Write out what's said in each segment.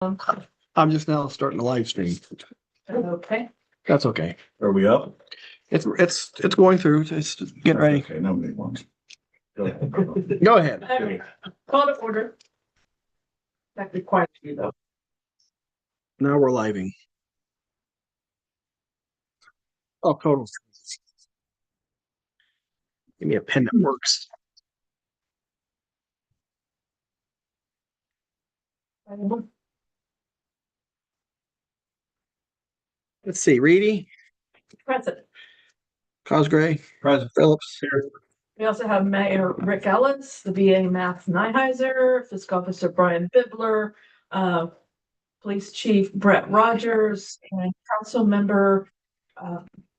I'm just now starting the live stream. Okay. That's okay. Are we up? It's going through. Just getting ready. Okay, nobody wants. Go ahead. Okay. Call to order. That requires you though. Now we're living. Oh, total. Give me a pen that works. Let's see. Reedy, Present. Cosgray, Present. Phillips. We also have Mayor Rick Ellis, the VA Math Nyheiser, Fiscal Officer Brian Bibler, Police Chief Brett Rogers, and Council Member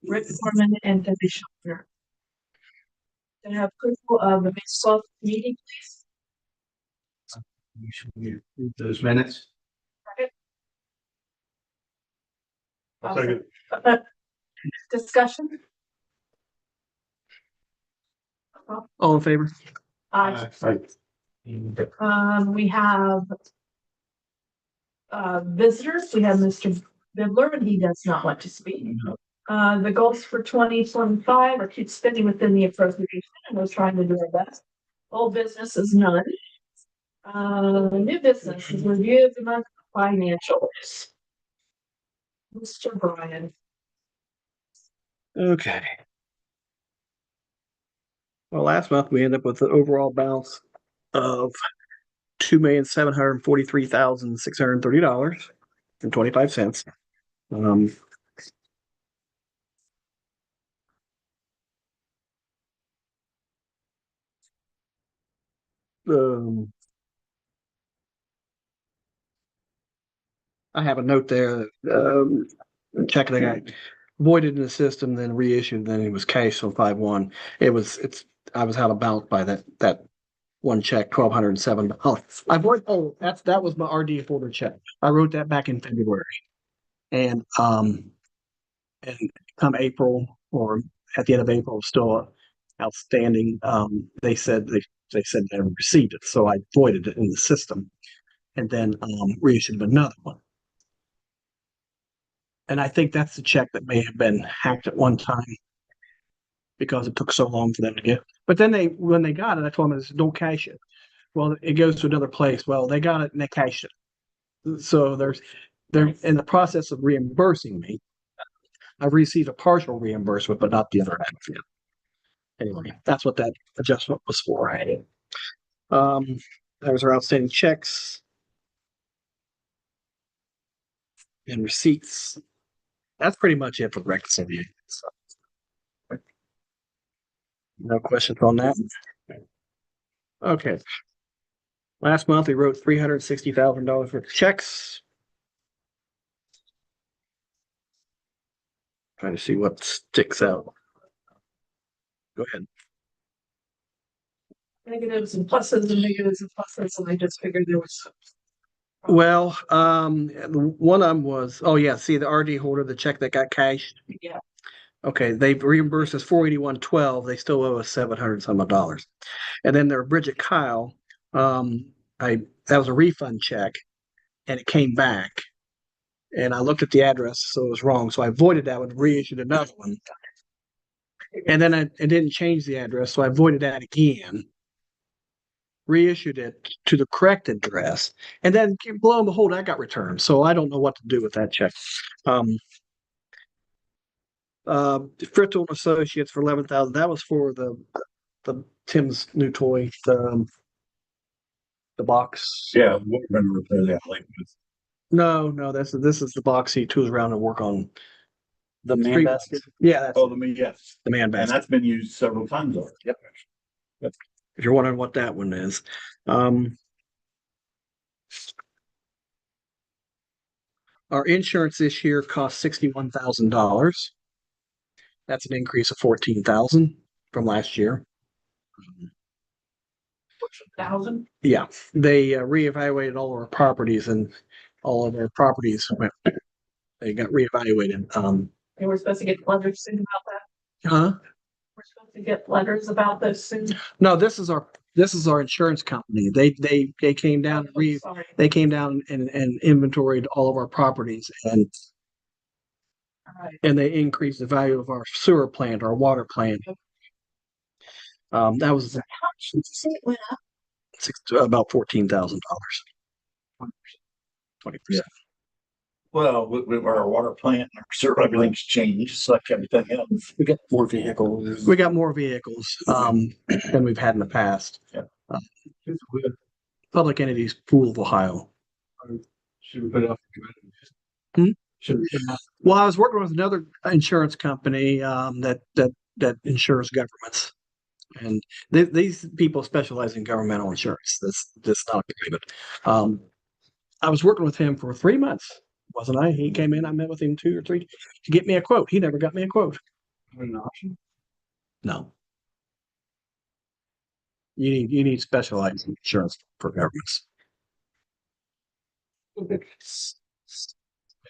Rick Foreman and Debbie Schaffner. Can I have approval of the baseball meeting, please? You should read those minutes. Second. Discussion? All in favor? We have visitors. We have Mr. Bibler, and he does not want to speak. The goals for 2025 are keep spending within the appropriation, and we're trying to do our best. Old business is none. New business is review of the month financials. Mr. Brian. Okay. Well, last month we ended up with an overall balance of $2,743,630.25. I have a note there. Check that I got voided in the system, then reissued, then it was cashed on 5/1. I was out of balance by that one check, $1,207. That was my RD folder check. I wrote that back in February. And come April, or at the end of April, still outstanding. They said they never received it, so I voided it in the system, and then reissued another one. And I think that's the check that may have been hacked at one time because it took so long for them to get. But then when they got it, I told them, don't cash it. Well, it goes to another place. Well, they got it and they cashed it. So they're in the process of reimbursing me. I've received a partial reimbursement, but not the other half yet. Anyway, that's what that adjustment was for. Those are outstanding checks and receipts. That's pretty much it for reconciliation. No questions on that? Okay. Last month we wrote $360,000 for checks. Trying to see what sticks out. Go ahead. Negatives and pluses and negatives and pluses, and I just figured there was. Well, one of them was, oh yeah, see the RD holder, the check that got cashed. Yeah. Okay, they reimbursed us $481.12. They still owe us $700 some dollars. And then there, Bridget Kyle, that was a refund check, and it came back. And I looked at the address, so it was wrong. So I voided that one, reissued another one. And then it didn't change the address, so I voided that again. Reissued it to the correct address, and then lo and behold, I got returned. So I don't know what to do with that check. Frittel and Associates for $11,000. That was for the Tim's new toy, the box. Yeah, we're going to repair that later. No, this is the box he toos around and work on the man basket. Yeah, that's Yes, the man and basket. that's been used several times already. Yep. If you're wondering what that one is, our insurance this year cost $61,000. That's an increase of $14,000 from last year. 1,000. Yeah, they reevaluated all of our properties, and all of our properties they got reevaluated. And we're supposed to get letters soon about that. Huh? We're supposed to get letters about this soon. No, this is our This is our insurance company. They came down and Sorry. they came down and inventoried all of our properties All right. and they increased the value of our sewer plant, our water plant. That was How much did you say it went up? about $14,000. 20%. Well, with our water plant, our sewer, everything's changed, it's like everything else. We got more vehicles. We got more vehicles than we've had in the past. Yeah. Public entities, Pool of Ohio. Should we put it up? Hmm? Should we put it up? Well, I was working with another insurance company that insures governments, and these people specialize in governmental insurance. This not private. I was working with him for 3 months, wasn't I? He came in. I met with him 2 or 3 to get me a quote. He never got me a quote. An option? No. You need specialized insurance for governments.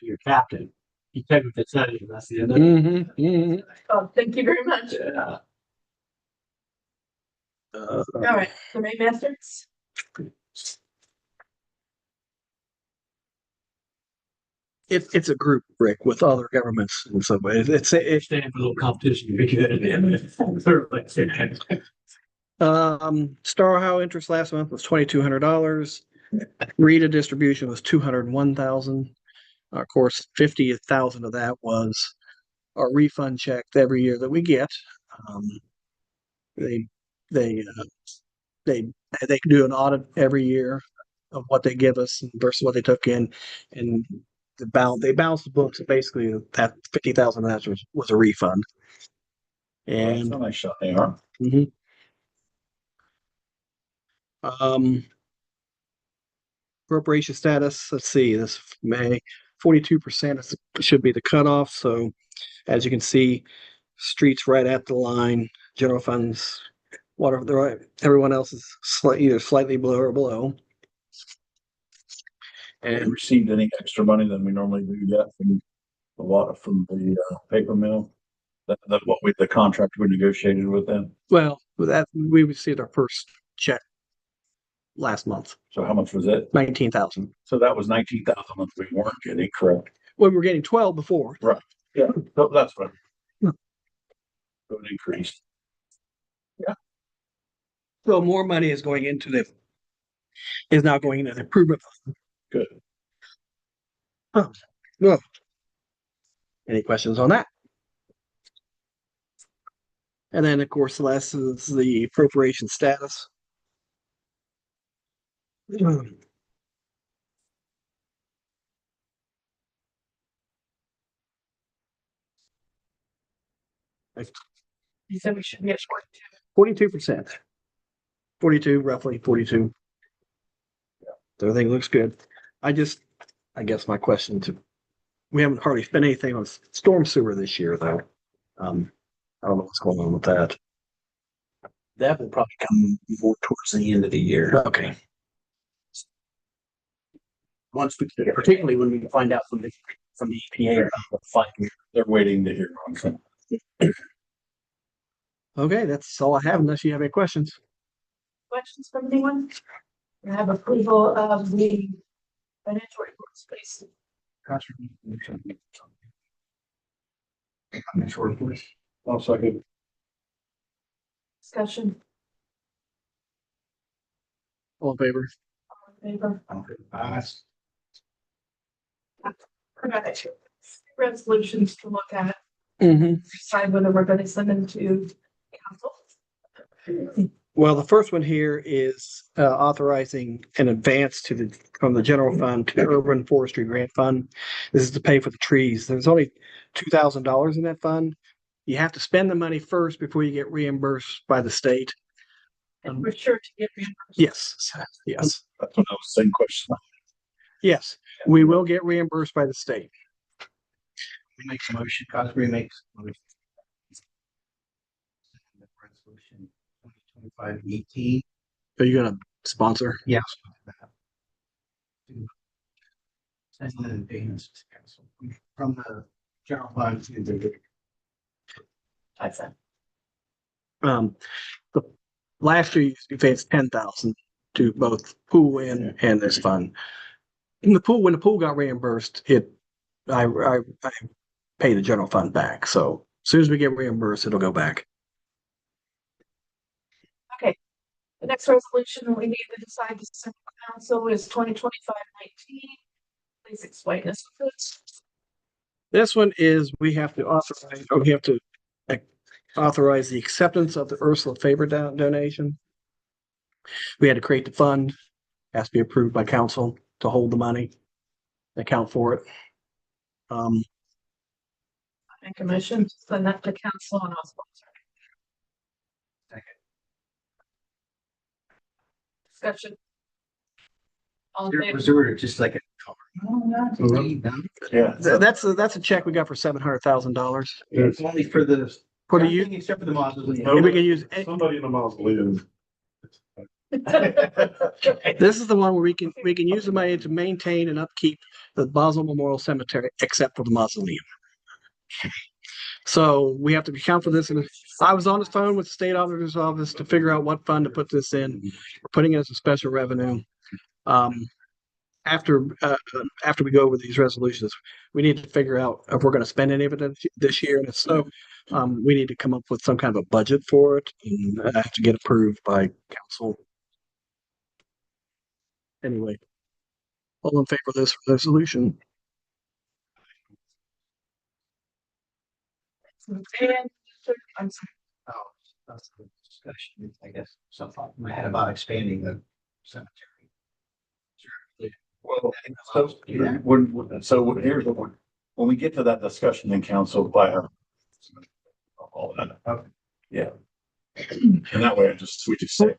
Your captain. He technically said it, that's the end Oh, thank you very much. Yeah. All right, the Maymaster. It's a group, Rick, with other governments in some ways. It's Stand for a little competition to be good. Star Ohio interest last month was $2,200. Rita distribution was 201,000. Of course, 50,000 of that was our refund check every year that we get. Um, they they they they do an audit every year of what they give us versus what they took in, and they balance the books. And basically, that 50,000 of that was a refund. That's And a nice shot they are. mhm. Appropriation status. Let's see. This May 42% should be the cutoff. So as you can see, streets right at the line. General funds, water. Everyone else is either slightly below or below. And And received any extra money than we normally do yet from the water from the paper mill. That what the contract we negotiated with them. well, with that we received our first check last month, So how much was it? 19,000. So that was 19,000 we weren't getting, correct? Well, we were getting 12 before. Yeah, so that's right. Yeah. So it increased. So more money is now going into the improvement fund. Good. Oh, well, any questions on that? And then, of course, the last is the appropriation status. You said we should get 42%. 42, roughly 42. So everything looks good. I guess my question we haven't hardly spent anything on storm sewer this year, though. I don't know what's going on with that. That will probably come more towards the end of the year. Okay. Once we, particularly when we find out from the EPA about the fine. They're waiting to hear on something. Okay, that's all I have unless you have any questions. questions from anyone? We have approval of the financial reports, please. Also, I could Discussion. All in favor? All in favor? Okay. Resolutions to look at, Mm-hmm. decide whether we're going to send them to council. Well, the first one here is authorizing an advance from the general fund to the urban forestry grant fund. This is to pay for the trees. There's only $2,000 in that fund. You have to spend the money first before you get reimbursed by the state. And we're sure to get reimbursed. Yes, yes, that's what I was saying question. yes. We will get reimbursed by the state. We make a motion, Cosby makes. Resolution 2025-18. Are you gonna sponsor? Yes. And then payments from the general fund to the. I said. The last year we paid 10,000 to both pool and this fund. In the pool, when the pool got reimbursed, I pay the general fund back. So as soon as we get reimbursed, it'll go back. The next resolution we need to decide to send to council is 2025-19. Please explain this. This one is we have to authorize the acceptance of the Ursula Faber donation. We had to create the fund, has to be approved by council to hold the money, account for it. Make a motion to send that to council and I'll sponsor. Discussion. All in favor? Was there just like a? Yeah. That's a check we got for $700,000. It's only for the. For the everything except for the mausoleum. And we can use Somebody in the mausoleum. this is the one where we can use the money to maintain and upkeep the Boswell Memorial Cemetery, except for the mausoleum. So we have to account for this. And I was on the phone with the state auditor's office to figure out what fund to put this in. We're putting it as a special revenue. After we go over these resolutions, we need to figure out if we're going to spend any of it this year. And if so, we need to come up with some kind of a budget for it and have to get approved by council. Anyway, all in favor of this resolution? And I'm sorry. Oh, that's the discussion, I guess, something I had about expanding the cemetery. Well, so here's the one. When we get to that discussion in council, by all that. Okay. Yeah. And that way we just say,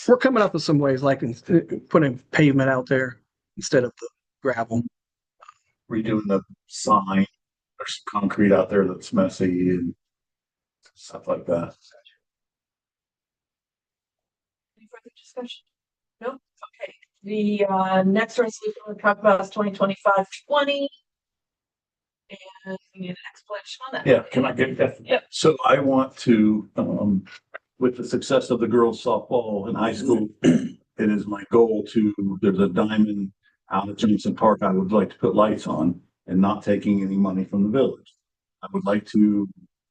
We're coming up with some ways, like putting pavement out there instead of the gravel. redoing the sign, there's some concrete out there that's messy and stuff like that. Any further discussion? No? Okay. The next resolution we'll talk about is 2025-20. And we need an explanation on that. Yeah, can I get that? Yep. So I want to, with the success of the girls softball in high school, it is my goal there's a diamond out at Jameson Park I would like to put lights on and not taking any money from the village. I would like to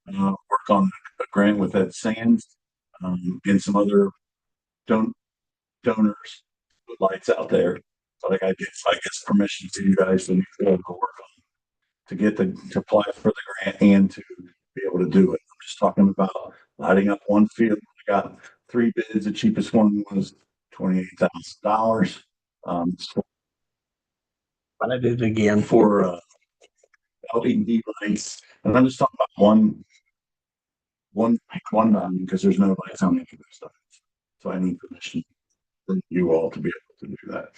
work on a grant with Ed Sands and some other donors with lights out there. But I guess permission to you guys to work on to apply for the grant and to be able to do it. I'm just talking about lighting up one field. I got 3 bids. The cheapest one was $28,000. But I did it again. For LED lights, and I'm just talking about one diamond because there's no lights on any of this stuff. So I need permission from you all to be able to do that.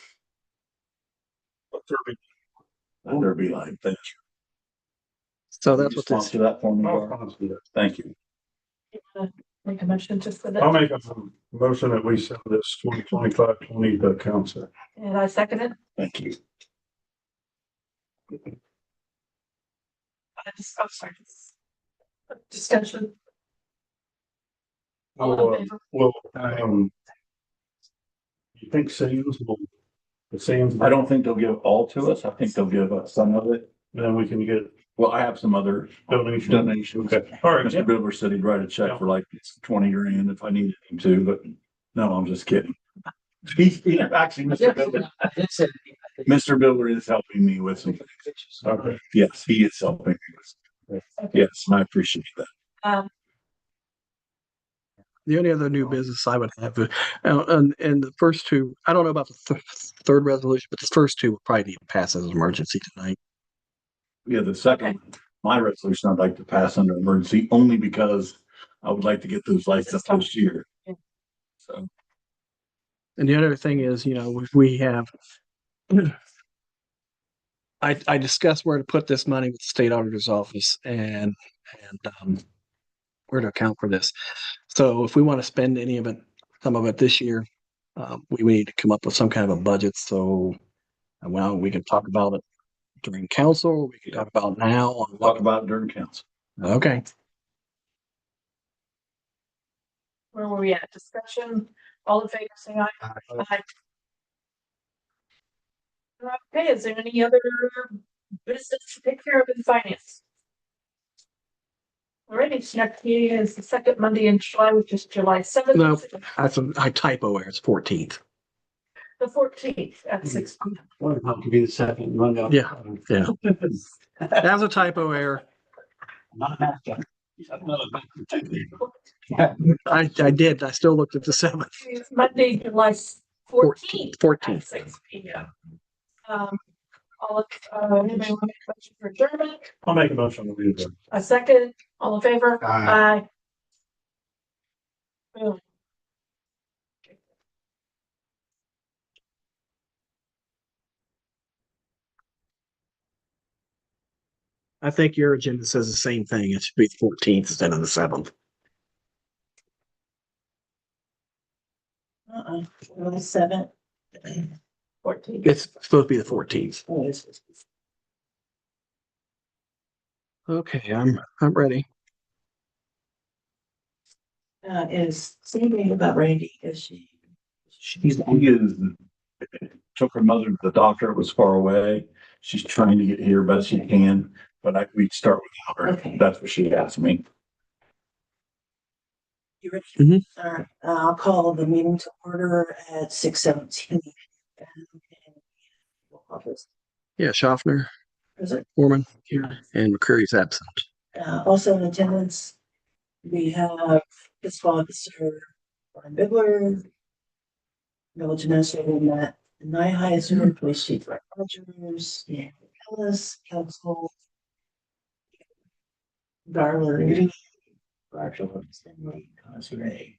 But there'll be like thank you. So that's what this. Sponsor that for me. I'll Laura? sponsor that. Thank you. Make a motion just for that. I'll make a motion that we send this 2025-20 to council. And I second it. Thank you. Oh, sorry. Discussion. All in favor? Well, you think the Sands, I don't think they'll give all to us. I think they'll give us some of it. then we can get Well, I have some other donation. donations. Okay, all right. Mr. Bidler said he'd write a check for like 20 grand if I needed him to, but no, I'm just kidding. He actually, Mr. Bidler is helping me with some things. Okay. Yes, he is helping me with some. Yes, I appreciate that. The only other new business I would have, and the first two, I don't know about the third resolution, but the first two will probably need to pass as an emergency tonight. Yeah, the second, my resolution, I'd like to pass under emergency only because I would like to get those lights up this year. Yeah. So, And the other thing is, we have, I discussed where to put this money with the state auditor's office and where to account for this. So if we want to spend any of it, some of it this year, we need to come up with some kind of a budget. So, well, we can talk about it during council. We can talk about it now. talk about it during council. Okay. Where were we at? Discussion, all in favor, say aye. Aye. Okay, is there any other business to take care of in finance? Alrighty, next meeting is the second Monday in July, which is July 7th. No. That's a typo there. It's 14th. The 14th at 6 p.m. Well, it could be the second Monday. Yeah, yeah. That was a typo error. Not a math guy. Yeah. I did. I still looked at the 7th. It's Monday, July 14th. 14th. At 6 p.m. Anybody want to make a motion for adjournment? I'll make a motion to leave it. A second, all in favor? Aye. Boom. I think your agenda says the same thing. It should be the 14th instead of the 7th. July 7th. 14th. It's supposed to be the 14th. Oh, this is- Okay, I'm ready. Is anything about Randy? Is she? He is, took her mother to the doctor. It was far away. She's trying to get here best she can, but we'd start without her. Okay. That's what she asked me. You ready? Mhm. All right, I'll call the meeting to order at 6:17. Office. Yeah, Schaffner, Present. Foreman here, and McCreary's absent. Also in attendance, we have fiscal officer Brian Bigler, village administrator Matt Nyheiser, police chief Rick Rogers, Dan Ellis, council Darla, Marshall Stanley, Cosray.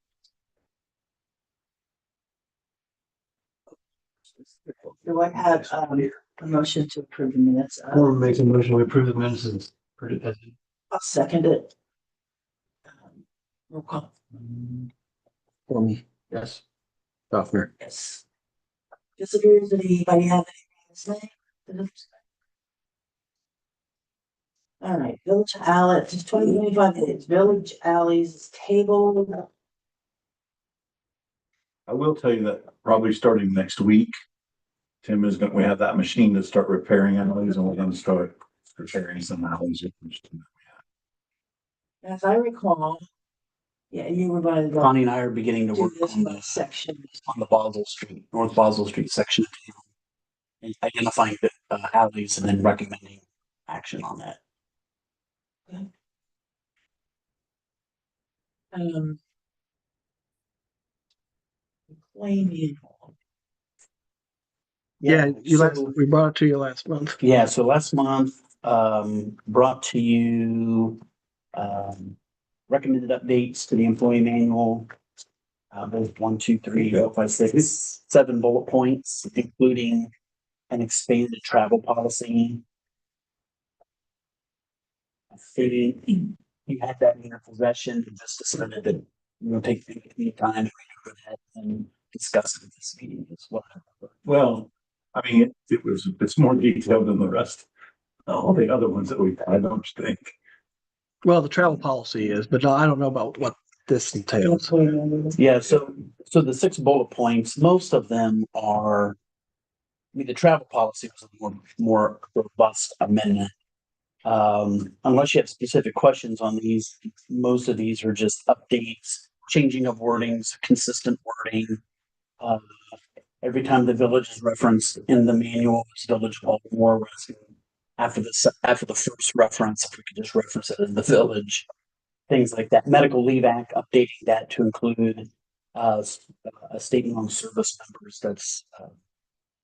Do I have a motion to approve the minutes? Or make a motion to approve the minutes as presented. I'll second it. Roll call. Foreman, Yes. Schaffner. Yes. Visitors, anybody have anything to say? All right, village alleys, it's 2025 days, village alleys is tabled. I will tell you that probably starting next week, Tim is we have that machine to start repairing alleys, and we're gonna start repairing some alleys. As I recall, yeah, you were going to Connie and I are beginning to do work this on one the, section. on the Basel Street, North Basel Street section of town. And identifying the alleys and then recommending action on that. Claim Yeah, so- we brought it to you last month. Yeah, so last month, brought to you, recommended updates to the employee manual. Both 1, 2, 3, 4, 5, 6, 7 bullet points, including an expanded travel policy. I think you had that in your possession, and just decided that take any time to go ahead and discuss it at this meeting as well. Well, I mean, it's more detailed than the rest, all the other ones that we've had, I don't think. Well, the travel policy is, but I don't know about what this entails. Yeah, so the 6 bullet points, most of them are, I mean, the travel policy was a more robust amendment. Unless you have specific questions on these, most of these are just updates, changing of wordings, consistent wording. Every time the village is referenced in the manual, it's Village of Baltimore. After the first reference, if we could just reference it as the village, things like that. Medical Leave Act, updating that to include a statement on service numbers that's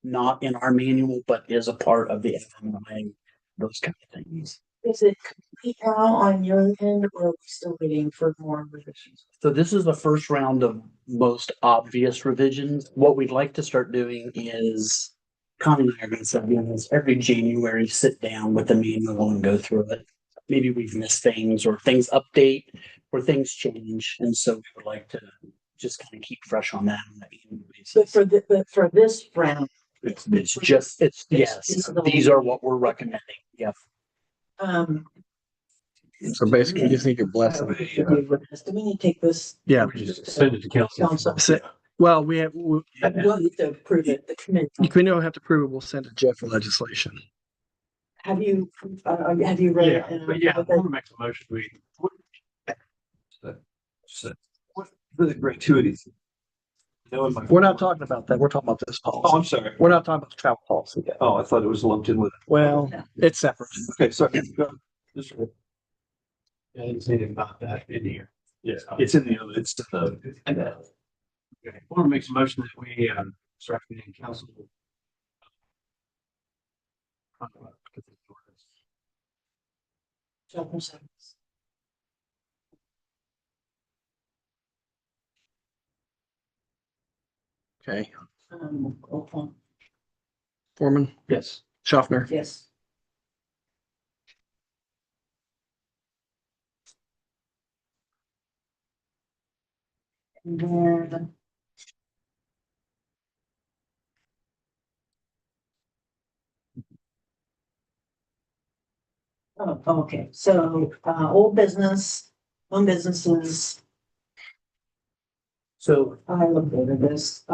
not in our manual, but is a part of the FMLA, those kind of things. Is it complete now on your end, or are we still waiting for more revisions? So this is the first round of most obvious revisions. What we'd like to start doing is, Connie and I are going to start doing this every January, sit down with the manual and go through it. Maybe we've missed things, or things update, or things change. And so we would like to just kind of keep fresh on that. But for this round, Yes, these are what we're recommending. Yeah. So basically, you just need your Do blessing. we need to take this? Yeah. We just send it to council. Council. Well, we have, We'll need to approve it, the committee. we don't have to prove it. We'll send it to Jeff for legislation. Have you read it? Yeah, but yeah, I'm gonna make the motion. What are the gratuities? We're not talking about that. We're talking about this Oh, policy. I'm sorry. We're not talking about the travel policy yet. Oh, I thought it was lumped in with it. Well, it's separate. Okay, sorry. Just- Yeah, I didn't say anything about that in here. Yeah, it's in the, it's in the, Okay, I want to make some motion that we, start meeting council. Okay. Roll call. Foreman, Yes. Schaffner, Yes. And then. Oh, okay, so, old business, home businesses, So I looked at this,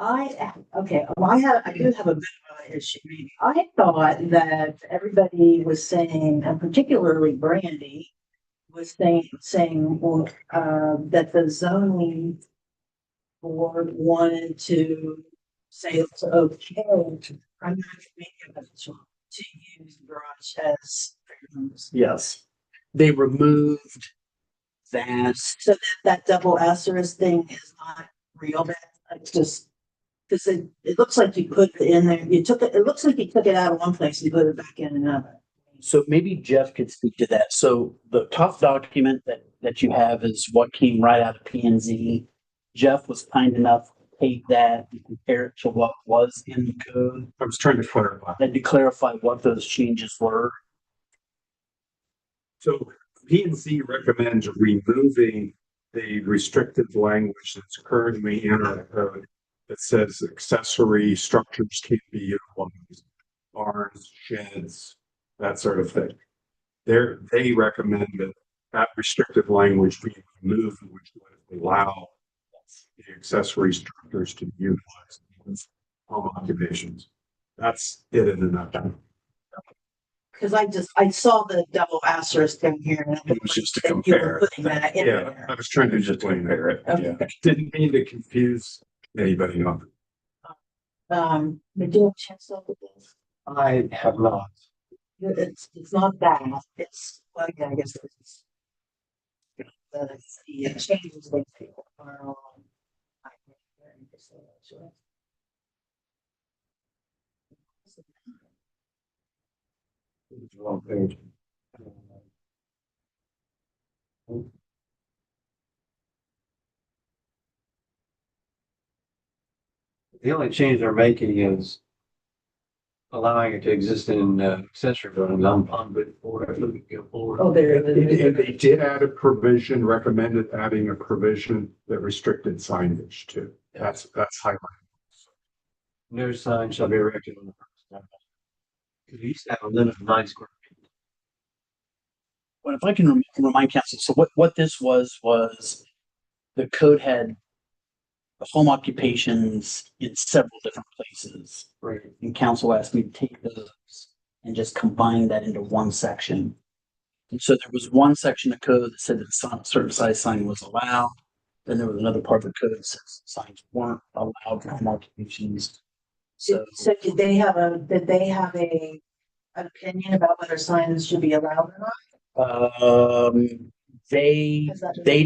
okay, well, I do have a bit of an issue. I thought that everybody was saying, and particularly Brandy, was saying, well, that the zoning board wanted to say it's okay primarily to use garage as rooms. yes, they removed that. So that double asterisk thing is not real, but it's just, because it looks like you put it in there, it looks like you took it out of one place and put it back in another. So maybe Jeff could speak to that. So the top document that you have is what came right out of P and Z. Jeff was kind enough to take that and compare it to what was in the code I was trying to clarify. and to clarify what those changes were. So P and Z recommends removing the restrictive language that's currently in our code that says accessory structures can't be utilized, barns, sheds, that sort of thing. They recommend that restrictive language be removed, which would allow the accessory structures to be utilized in home occupations. That's it in a nutshell. Because I saw the double asterisk thing here. And it was just to that you were compare. putting that in Yeah, there. I was trying to Just to compare it. Okay. Yeah. Didn't mean to confuse anybody on But do you have a chance to look at this? I have not. It's not that, it's, well, yeah, I guess it's. The changes they are on. Wrong page. The only change they're making is allowing it to exist in accessory buildings. I'm good for it. Looking go forward. Oh, there it is. And they did add a provision, recommended adding a provision that restricted signage too. That's highlighted. No sign shall be erected on the first. We used to have a limit of 9 square feet. Well, if I can remind council, so what this was the code had home occupations in several different places. Right. And council asked me to take those and just combine that into one section. And so there was one section of code that said that a certain size sign was allowed. Then there was another part of the code that says signs weren't allowed for home occupations. So So did they have an opinion about whether signs should be allowed or not? they Is that- they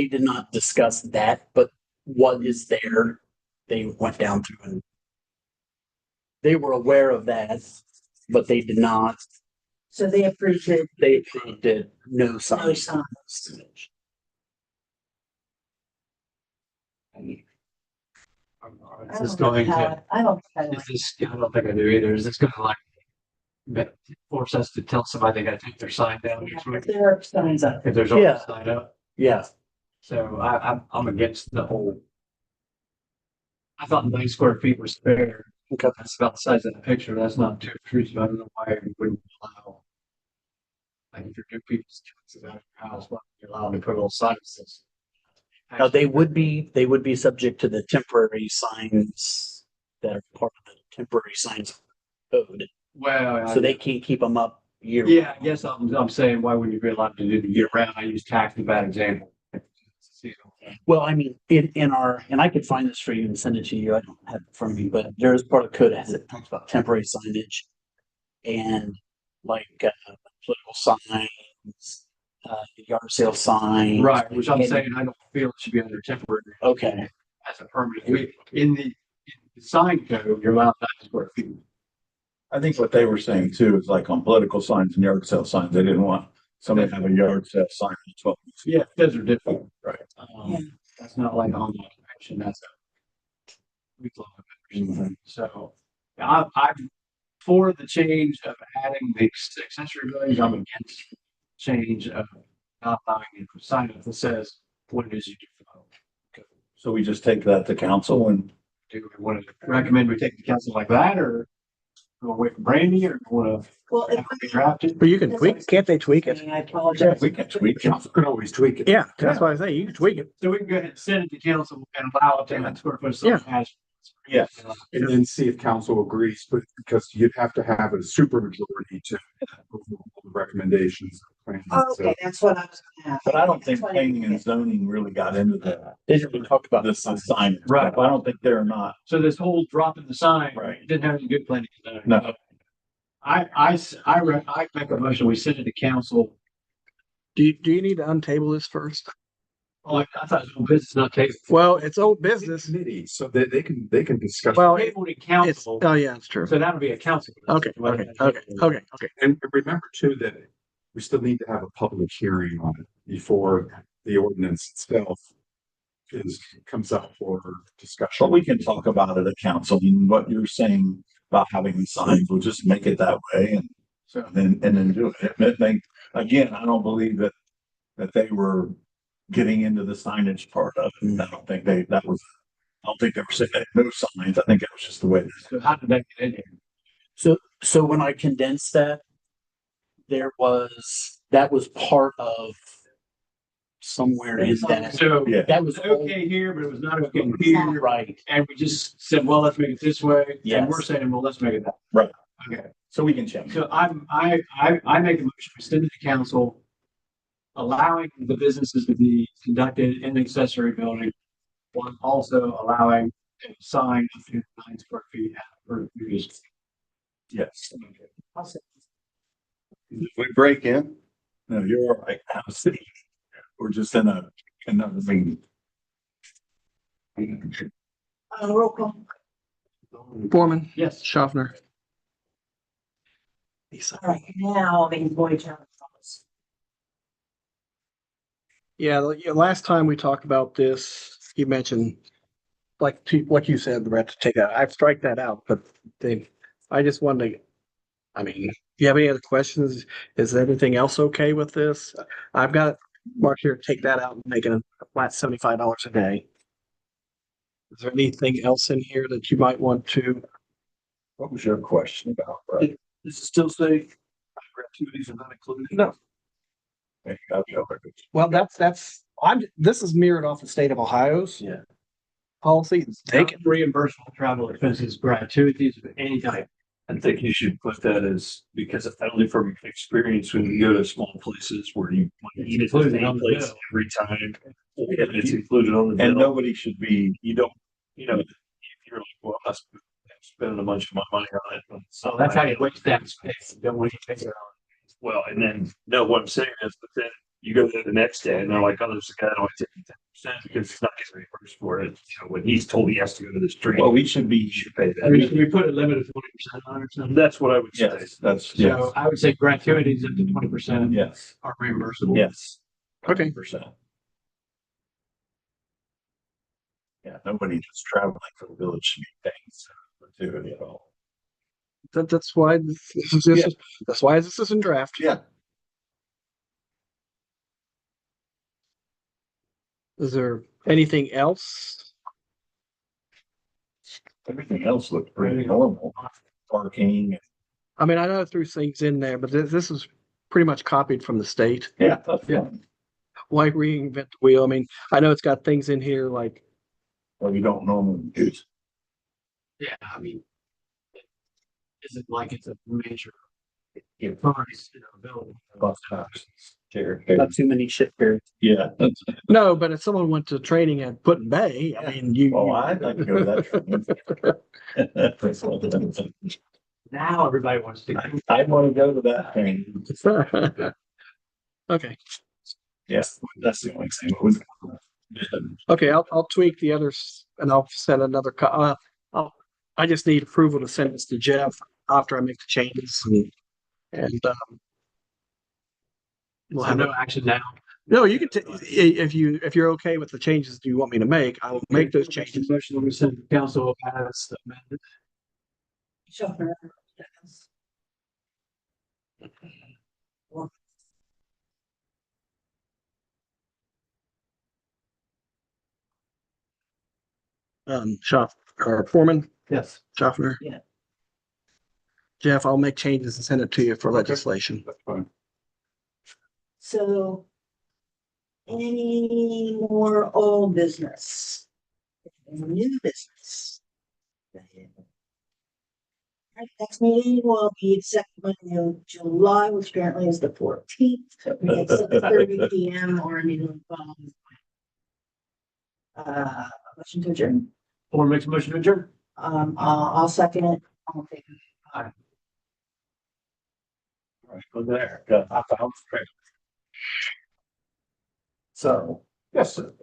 did not discuss that, but what is there, they went down through and they were aware of that, but they did not. So they approved it. They approved it, no No signs. signs. Is this going to, I don't think I is like. this, I don't think I do either. Is this going to force us to tell somebody they got to take their sign down next If week? there are signs up. If there's already Yeah. a sign up? Yeah, So I'm against the whole. I thought 9 square feet was fair. Okay. That's about the size of the picture. That's not too intrusive. I don't know why you wouldn't allow. Like if you're doing people's taxes out of your house, why would you allow them to put a little sign that says? Now, they would be subject to the temporary signs that are part of the temporary signs code. Well, So they can't keep them up year. yeah, I guess I'm saying, why wouldn't you be allowed to do the year round? I use tax as a bad example. Well, I mean, in our, and I could find this for you and send it to you. I don't have it from me, but there is part of code that has it talks about temporary signage and like political signs, yard sale signs. Right, which I'm And- saying, I don't feel it should be under temporary Okay. as a permanent. In the sign code, you're allowed 9 square feet. I think what they were saying too is like on political signs and yard sale signs, they didn't want somebody to have a yard sale sign on 12. Yeah, those are different. Right. Yeah. That's not like home occupation, that's a retail occupation. So I'm for the change of adding the accessory buildings. I'm against change of not allowing you to sign up that says what it is you do. So we just take that to council and Do we want to recommend we take the council like that, or go away from Brandy, or want to Well, if have it be drafted? But you can tweak, can't they tweak it? I apologize. we can tweak it. Council can always tweak it. Yeah, that's what I say. You can tweak it. So we can go ahead and send it to council and allow it to 9 square foot. Yeah. Yes. And then see if council agrees, but because you'd have to have a supermajority to approve all the recommendations. Okay, that's what I was gonna ask. But I don't think That's what I- planning and zoning really got into the They didn't talk about this this. sign. Right. I don't think they're not. So this whole drop in the sign Right. didn't have any good planning. and zoning. No. I make a motion, we send it to council. Do you need to untable this first? Oh, I thought it was business, not table. Well, it's old business. Committee, so that they can discuss. Well, Table to It's, council, oh yeah, it's true. so that'll be a council. Okay, okay. And remember too, that we still need to have a public hearing on it before the ordinance itself comes up for discussion. But we can talk about it at council and what you're saying about having the signs, we'll just make it that way and So then do it. Again, I don't believe that they were getting into the signage part of it. I don't think I don't think they were saying they had no signs. I think it was just the way. so how did that get in here? So when I condensed that, that was part of somewhere in that. So Yeah. That it was was okay here, but it was not okay here. right. And we just said, well, let's make it this way. And Yes. we're saying, well, let's make it that. Right. Okay. So we can change. So I make a motion, we send it to council, allowing the businesses to be conducted in the accessory building, while also allowing a sign up to 9 square feet for use. Yes. If we break in, No, you're all right. Have a seat. We're just in another meeting. Roll call. Foreman, Yes. Schaffner. All right, now the employee term. Yeah, last time we talked about this, you mentioned what you said, Brett, to take out. I've strike that out, but I just wanted to, I mean, do you have any other questions? Is everything else okay with this? I've got Mark here, take that out and make it a flat $75 a day. Is there anything else in here that you might want to? What was your question about? Brett? does it still say gratuities are not included? No. Okay, gotcha. Well, this is mirrored off the state of Ohio's. Yeah. Policy. They can, Reimbursable travel expenses, gratuities of any type. I think you should put that as, because only from experience, when you go to small places where you want to eat at the Included on same the place bill. every time, and it's included on the And bill. nobody should be, You don't, if you're like, well, I'm spending a bunch of my money on it. So that's how you waste that space. You don't want to pay it on. Well, and then, no, what I'm saying is, but then you go there the next day and they're like, oh, there's a guy that only taking 10% because he's not getting reimbursed for it. When he's told he has to go to this training, well, we should be, you should pay I mean, that. should we put a limit of 20% on it or something? That's what I would say. yes, that's, yes, So I would say gratuities up to 20% yes, are reimbursable. yes. Okay. 100%. Yeah, nobody just traveling for the village should be paying gratuity at all. that's why that's why this is in draft. Yeah. Is there anything else? Everything else looked pretty normal. Parking. I mean, I know threw things in there, but this is pretty much copied from the state. Yeah, that's Yeah. fine. Why reinvent the wheel? I mean, I know it's got things in here like, Well, you don't normally use. Yeah, I mean, it isn't like it's a major price, building. Bus stops. Chair. Not too many ship periods. Yeah. no, but if someone went to training at Put Bay, I mean, Oh, I'd like to go to that. Now everybody wants to. I want to go to that thing. Okay, Yes, that's the only thing. It was- okay, I'll tweak the others and I'll send another, I just need approval to send this to Jeff after I make the changes and we'll So have no it. action now. No, you can, if you're okay with the changes you want me to make, I will make those changes. Motion we send to council as amended. Shuffler. Schaff, or Foreman, Yes. Schaffner. Yeah. Jeff, I'll make changes and send it to you for legislation. That's fine. So any more old business? New business? Right, next meeting will be second Monday of July, which currently is the 14th. So we at 6:30 PM or new. Motion to adjourn. Or makes a motion to adjourn. I'll second it. All in favor? All right, go there. Got a hot house. So, yes, sir.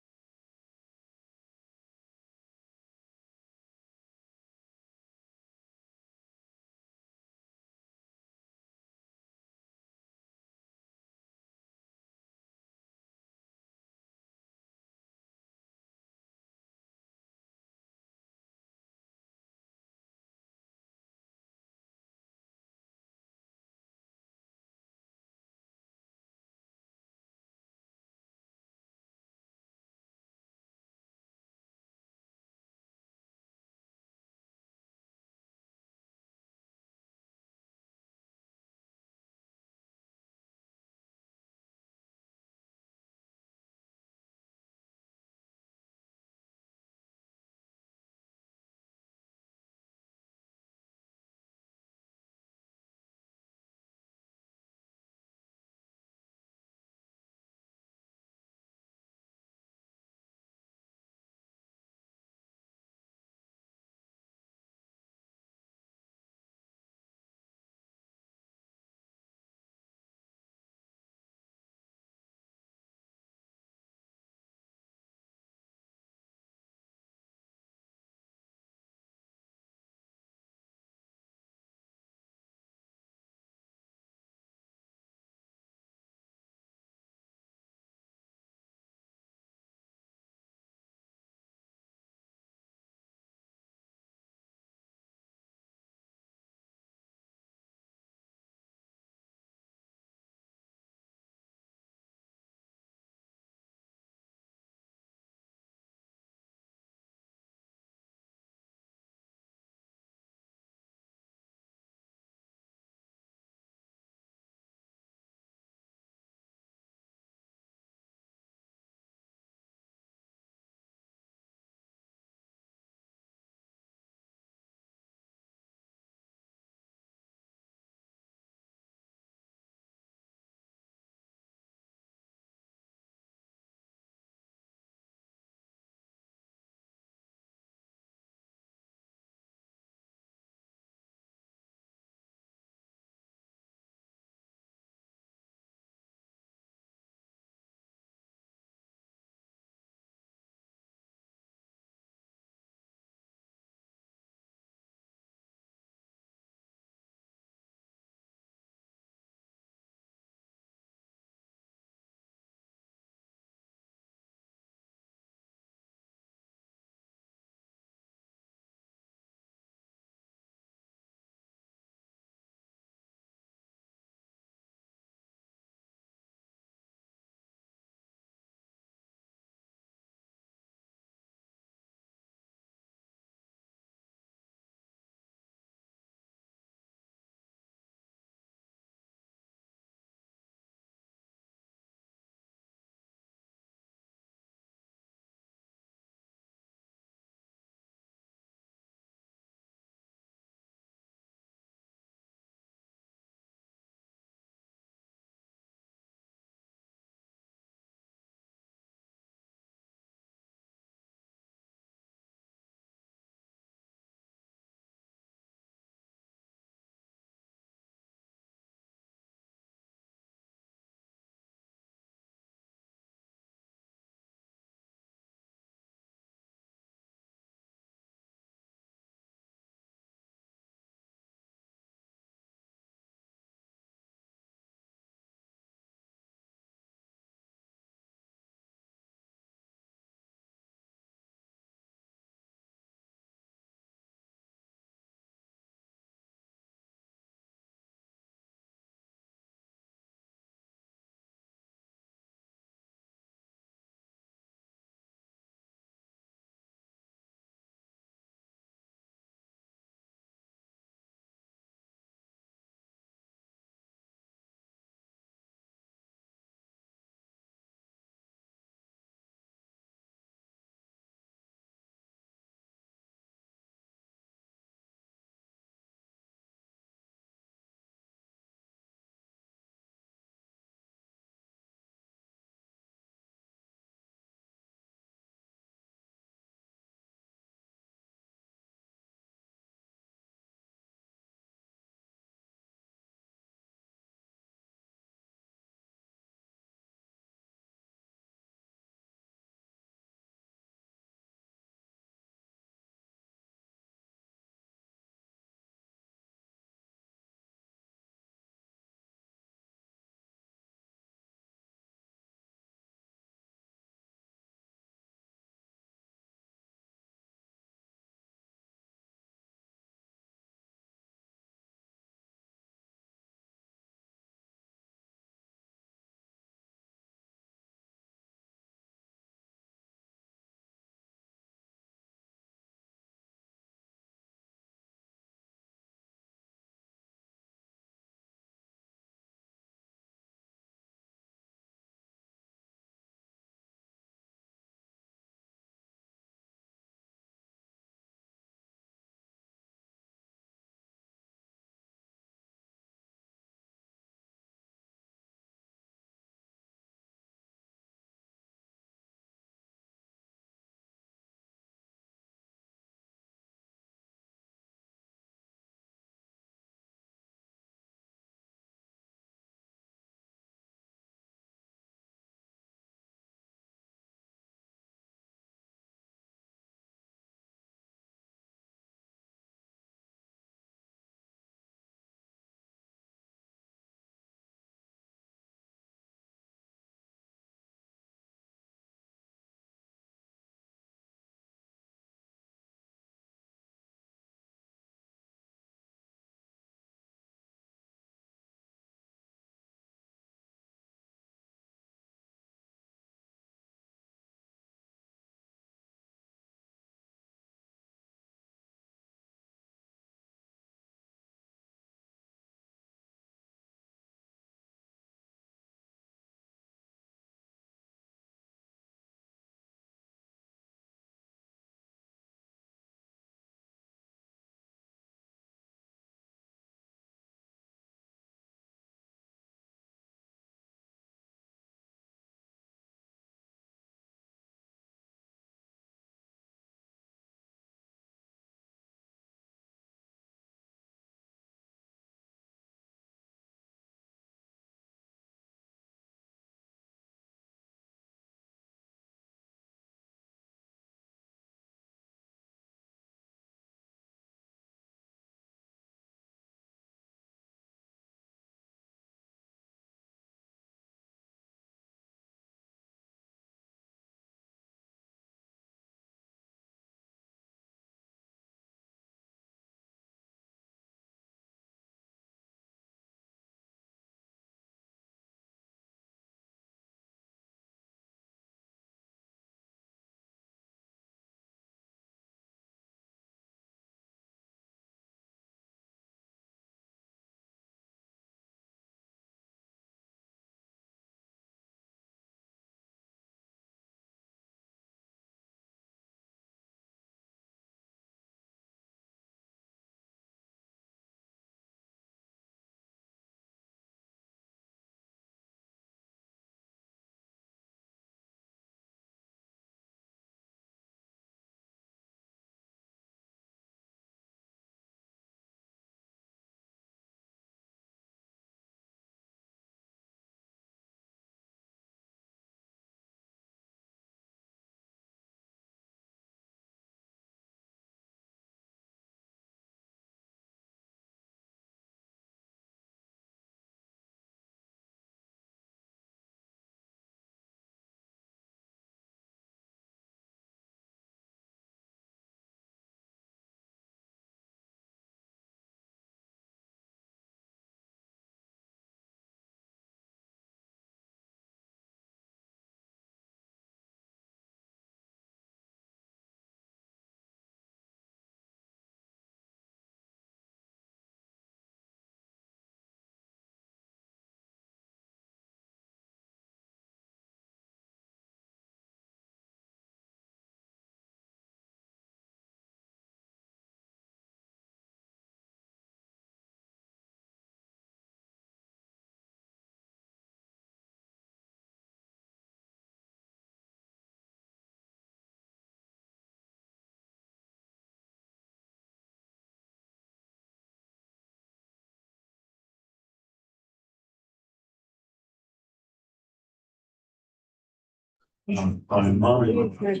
On mine. It's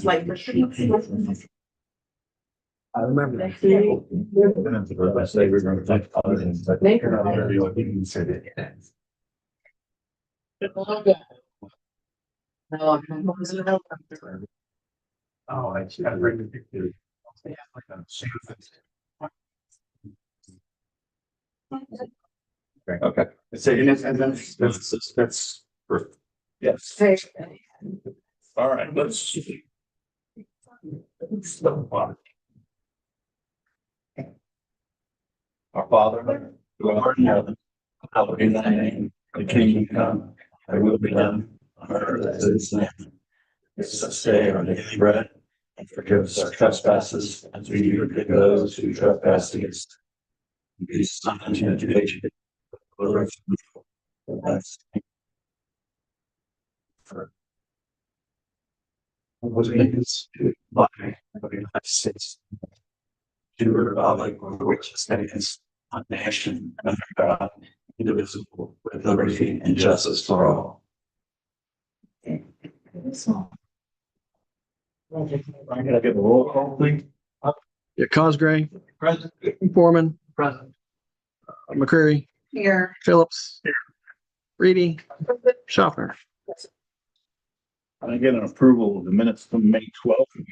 like. I remember that. Oh, I just gotta bring the picture. Okay. That's perfect. Yes. All right, let's. Our Father, who art in heaven, hallowed be thy name. Thy kingdom come, thy will be done on earth as it is in heaven. Give us this day our daily bread, and forgive us our trespasses, as we do forgive those who trespass against us. And lead us not into temptation, but deliver us from evil. For thine was against by the United States. To the republic for which it stands, one nation under God, indivisible, with liberty and justice for all. I'm gonna get the roll call, please. Yeah, Cosgray, Present. Foreman, Present. McCreary, Here. Phillips, Reedy, Schaffner. Can I get an approval of the minutes from May 12th?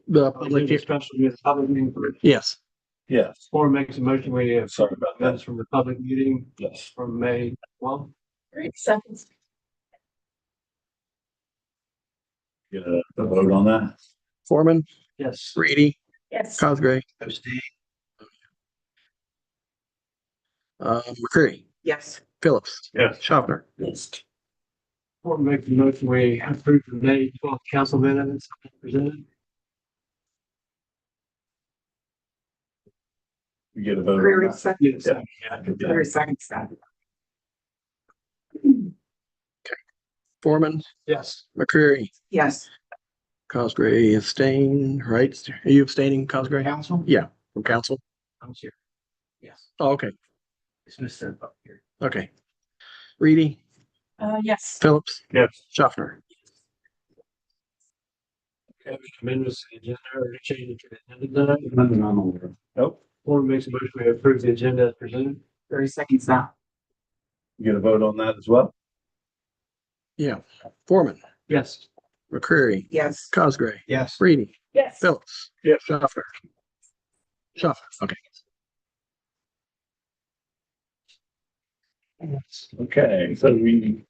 The Public special meeting, public meeting. yes. Yes, Floor makes a motion, we have sorry about that. minutes from the public meeting Yes. from May 12th. Great, seconds. Get a vote on that. Foreman, Yes. Reedy, Yes. Cosgray, McCreary, Yes. Phillips, Yes. Schaffner. Yes. Floor makes a motion, we approve the May 12th council minutes presented. We get a vote on that. Yes. seconds. Foreman, Yes. McCreary, Yes. Cosgray abstain, right? Are you abstaining, Cosgray? Council? Yeah, from council. I'm here. Yes. Oh, okay, It's Mr. Up here. okay. Reedy, Yes. Phillips, Yes. Schaffner. Okay, amendments to the agenda or change to the agenda. Nothing on the. Nope. Floor makes a motion, we approve the agenda as presented. 30 seconds now. You get a vote on that as well? Yeah, Foreman, Yes. McCreary, Yes. Cosgray, Yes. Reedy, Yes. Phillips. Yes. Schaffner. Schaffner, okay. Okay, so you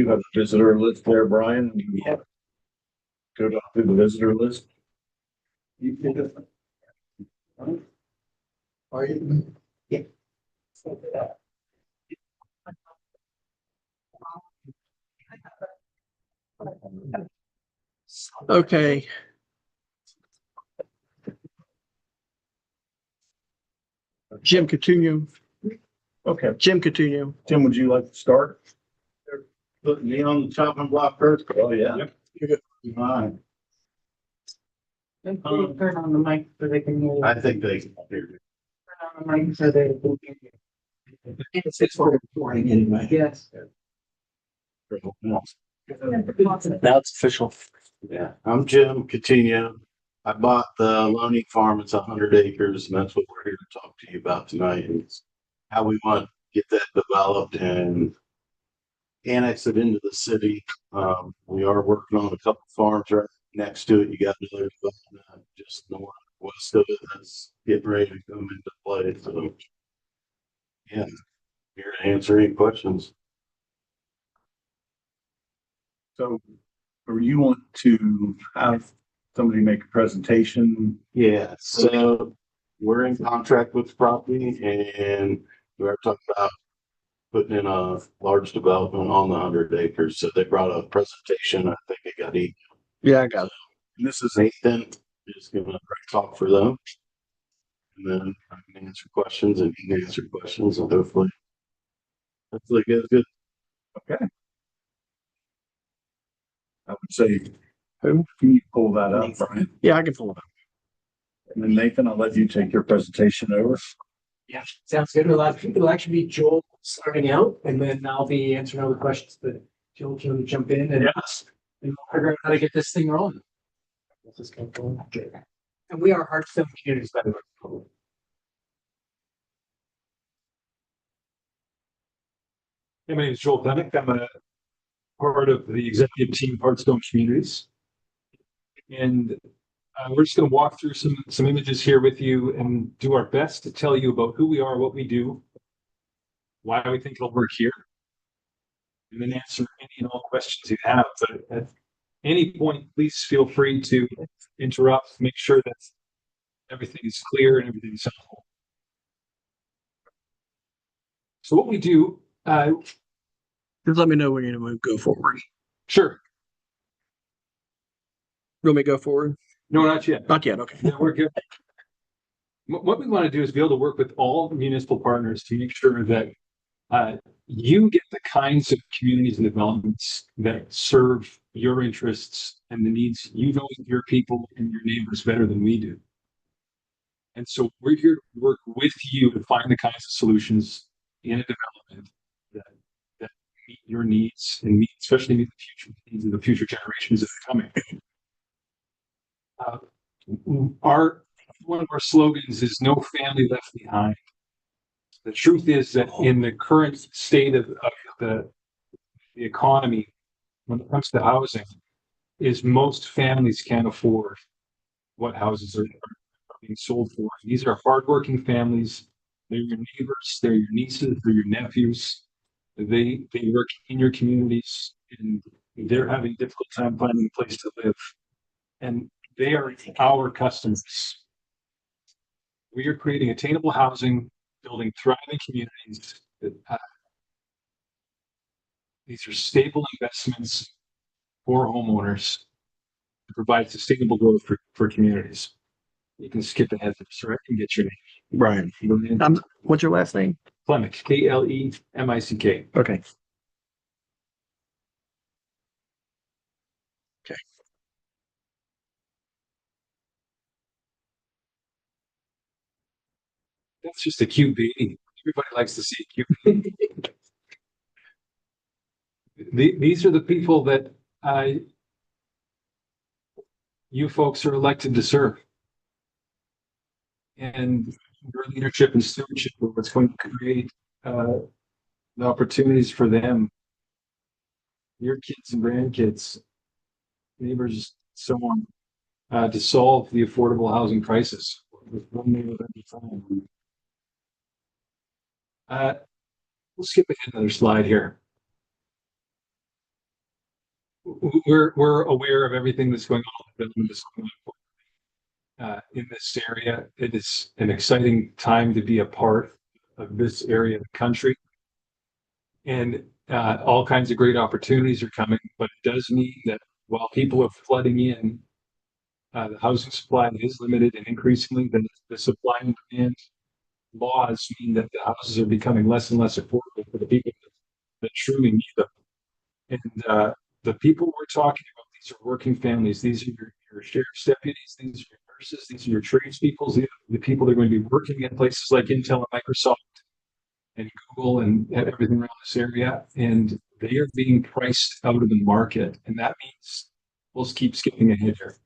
have a visitor list there, Brian. Yeah. Go down through the visitor list. Are you? Yeah. Okay. Jim Coutinho, Okay, Jim Coutinho. Tim, would you like to start? Put me on the chopping block first. Oh, yeah. All right. Turn on the mic so they can hear you. I think they. Turn on the mic so they can hear you. It's for recording anyway. Yes. Now it's official. Yeah, I'm Jim Coutinho. I bought the Loney Farm. It's 100 acres, and that's what we're here to talk to you about tonight. And it's how we want to get that developed and annex it into the city. We are working on a couple farms right next to it. You got another development just northwest of it that's getting ready to come into play. So, yeah, here to answer any questions. So, or you want to have somebody make a presentation? Yeah, so we're in contract with the property and we're talking about putting in a large development on the 100 acres. So they brought a presentation. I think it got eaten. Yeah, I got it. And this is Nathan is giving a great talk for them. And then I can answer questions and he can answer questions and hopefully get good. okay. I would say, Who? can you pull that up, Brian? Yeah, I can pull it up. And then Nathan, I'll let you take your presentation over. Yeah, sounds good. It'll actually be Joel starting out and then I'll be answering all the questions, but Jill to jump in and Yes. and figure out how to get this thing rolling. And we are Hearthstone communities, by the way. Hey, my name is Joel Bennett. I'm a part of the executive team of Hearthstone Communities. And we're just going to walk through some images here with you and do our best to tell you about who we are, what we do, why we think it'll work here, and then answer any and all questions you have. But at any point, please feel free to interrupt, make sure that everything is clear and everything is helpful. So what we do, Just let me know when you're going to go forward. sure. You want me to go forward? No, not yet. Not yet. Okay. Yeah, we're good. What we want to do is be able to work with all municipal partners to make sure that you get the kinds of communities and developments that serve your interests and the needs. You know your people and your neighbors better than we do. And so we're here to work with you to find the kinds of solutions in a development that meet your needs and especially meet the future needs of the future generations that are coming. One of our slogans is "No family left behind." The truth is that in the current state of the economy, when it comes to housing, is most families can't afford what houses are being sold for. These are hardworking families. They're your neighbors, they're your nieces, they're your nephews. They work in your communities and they're having a difficult time finding a place to live. And they are our customers. We are creating attainable housing, building thriving communities. These are stable investments for homeowners to provide sustainable growth for communities. You can skip ahead to this, right? And get your name. Brian. What's your last name? Klemick, Klemick. Okay. Okay. That's just a cute baby. Everybody likes to see a cute baby. These are the people that you folks are elected to serve. And your leadership and stewardship are what's going to create the opportunities for them, your kids and grandkids, neighbors, so on, to solve the affordable housing crisis with one neighbor at a time. We'll skip ahead another slide here. We're aware of everything that's going on in this area. It is an exciting time to be a part of this area of the country. And all kinds of great opportunities are coming, but it does mean that while people are flooding in, the housing supply is limited, and increasingly the supply and demand laws mean that the houses are becoming less and less affordable for the people that truly need them. And the people we're talking about, these are working families. These are your sheriff's deputies. These are your nurses. These are your tradespeople. These are the people that are going to be working at places like Intel and Microsoft and Google and everything around this area. And they are being priced out of the market. And that means we'll just keep skipping ahead here.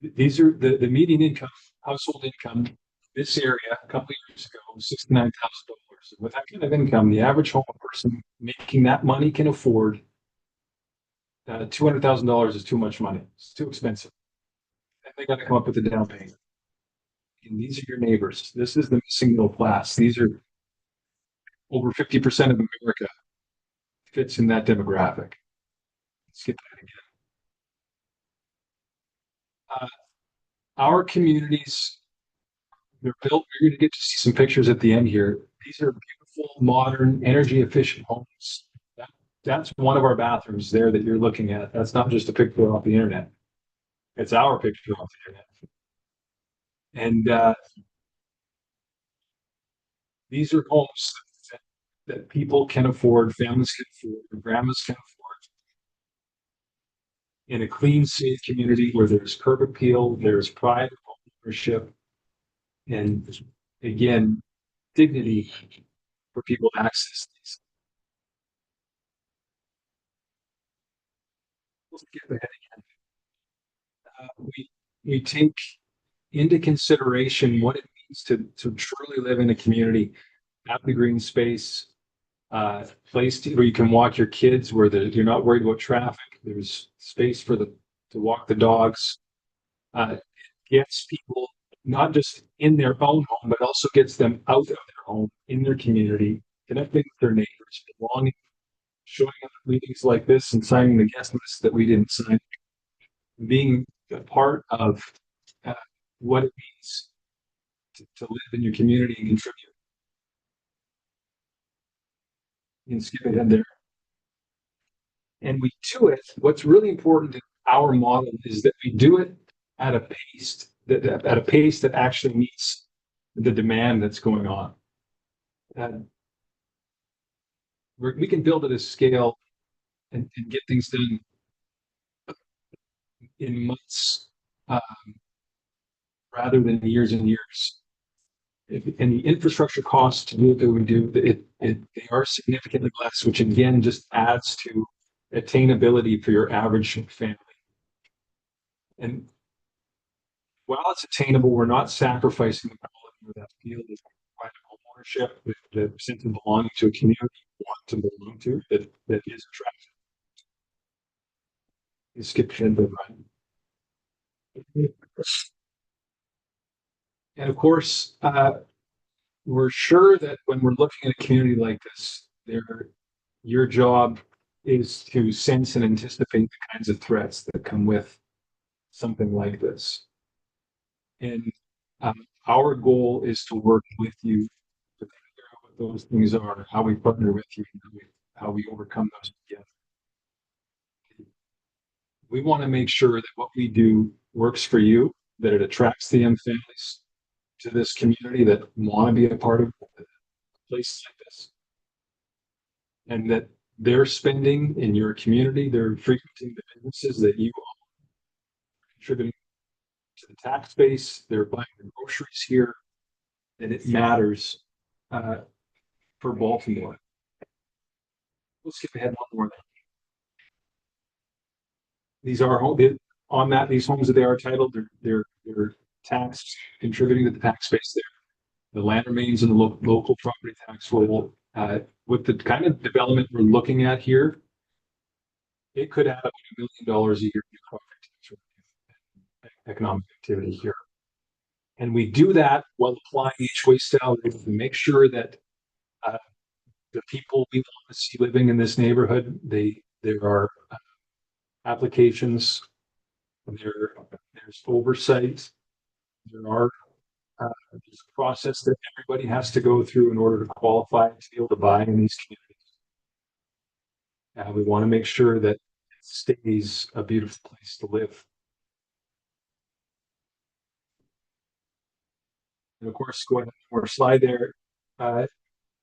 These are the median income, household income, this area a couple of years ago, $69,000. With that kind of income, the average home person making that money can afford $200,000 is too much money. It's too expensive. And they got to come up with a down payment. And these are your neighbors. This is the missing middle class. These are over 50% of America fits in that demographic. Let's get that again. Our communities, they're built. You're going to get to see some pictures at the end here. These are beautiful, modern, energy efficient homes. That's one of our bathrooms there that you're looking at. That's not just a picture off the internet. It's our picture off the internet. And these are homes that people can afford, families can afford, grandmas can afford. In a clean, safe community where there's curb appeal, there's pride of ownership, and again, dignity for people to access these. We'll skip ahead again. We take into consideration what it means to truly live in a community, have the green space, place where you can walk your kids, where you're not worried about traffic. There's space for to walk the dogs. It gets people not just in their own home, but also gets them out of their home, in their community, connecting with their neighbors, belonging, showing up at meetings like this and signing the guest list that we didn't sign, being a part of what it means to live in your community and contribute. You can skip ahead there. And we do it, what's really important in our model is that we do it at a pace that actually meets the demand that's going on. We can build at a scale and get things done in months rather than years and years. And the infrastructure costs to do what we do, they are significantly less, which again just adds to attainability for your average family. And while it's attainable, we're not sacrificing the quality of that field of private home ownership, the sense of belonging to a community you want to belong to that is attractive. You skip ahead to Ryan. And of course, we're sure that when we're looking at a community like this, your job is to sense and anticipate the kinds of threats that come with something like this. And our goal is to work with you to figure out what those things are, how we partner with you, and how we overcome those together. We want to make sure that what we do works for you, that it attracts the young families to this community that want to be a part of a place like this, and that they're spending in your community, they're frequenting the businesses that you are contributing to the tax base, they're buying the groceries here, and it matters for Baltimore. We'll skip ahead one more. These are on that these homes that they are titled, they're taxed, contributing to the tax base there. The land remains in the local property tax roll. With the kind of development we're looking at here, it could add up to $1 million a year to property tax economic activity here. And we do that while applying HOA style to make sure that the people we want to see living in this neighborhood, there are applications, there's oversight, there's a process that everybody has to go through in order to qualify to be able to buy in these communities. We want to make sure that it stays a beautiful place to live. And of course, go ahead, one more slide there.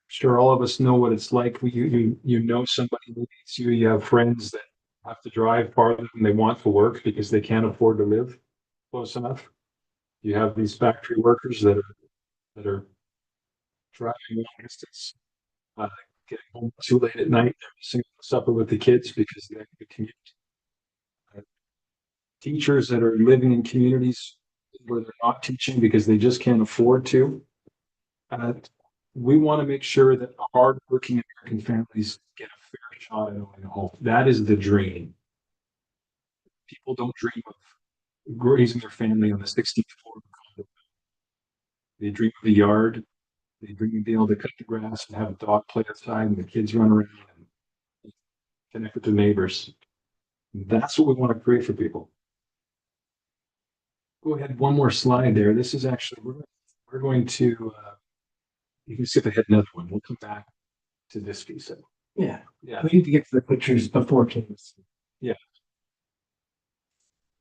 Sure, all of us know what it's like. You know somebody who needs you. You have friends that have to drive farther than they want to work because they can't afford to live close enough. You have these factory workers that are driving long distance, getting home too late at night. They're missing supper with the kids because they have to commute. Teachers that are living in communities where they're not teaching because they just can't afford to. We want to make sure that hardworking American families get a fair shot at owning a home. That is the dream. People don't dream of raising their family on the 16th floor of a condo. They dream of a yard. They dream of being able to cut the grass and have a dog play outside and the kids run around and connect with their neighbors. That's what we want to create for people. Go ahead, one more slide there. This is actually, we're going to, you can skip ahead another one. We'll come back to this piece. Yeah. Yeah. We need to get to the pictures before Kings. Yeah.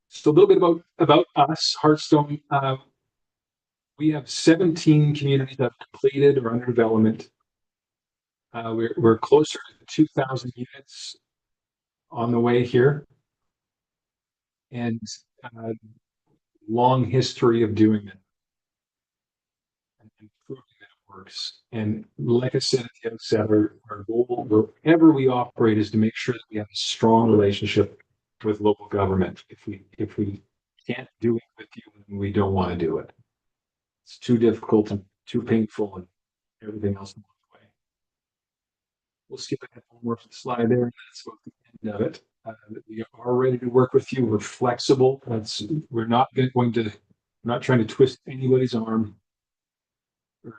So a little bit about us, Hearthstone. We have 17 communities that have completed or under development. We're closer to 2,000 units on the way here, and long history of doing it and proving that it works. And like I said at the outset, our goal wherever we operate is to make sure that we have a strong relationship with local government. If we can't do it with you, then we don't want to do it. It's too difficult and too painful and everything else along the way. We'll skip ahead one more slide there. That's about the end of it. We are ready to work with you. We're flexible. We're not trying to twist anybody's arm or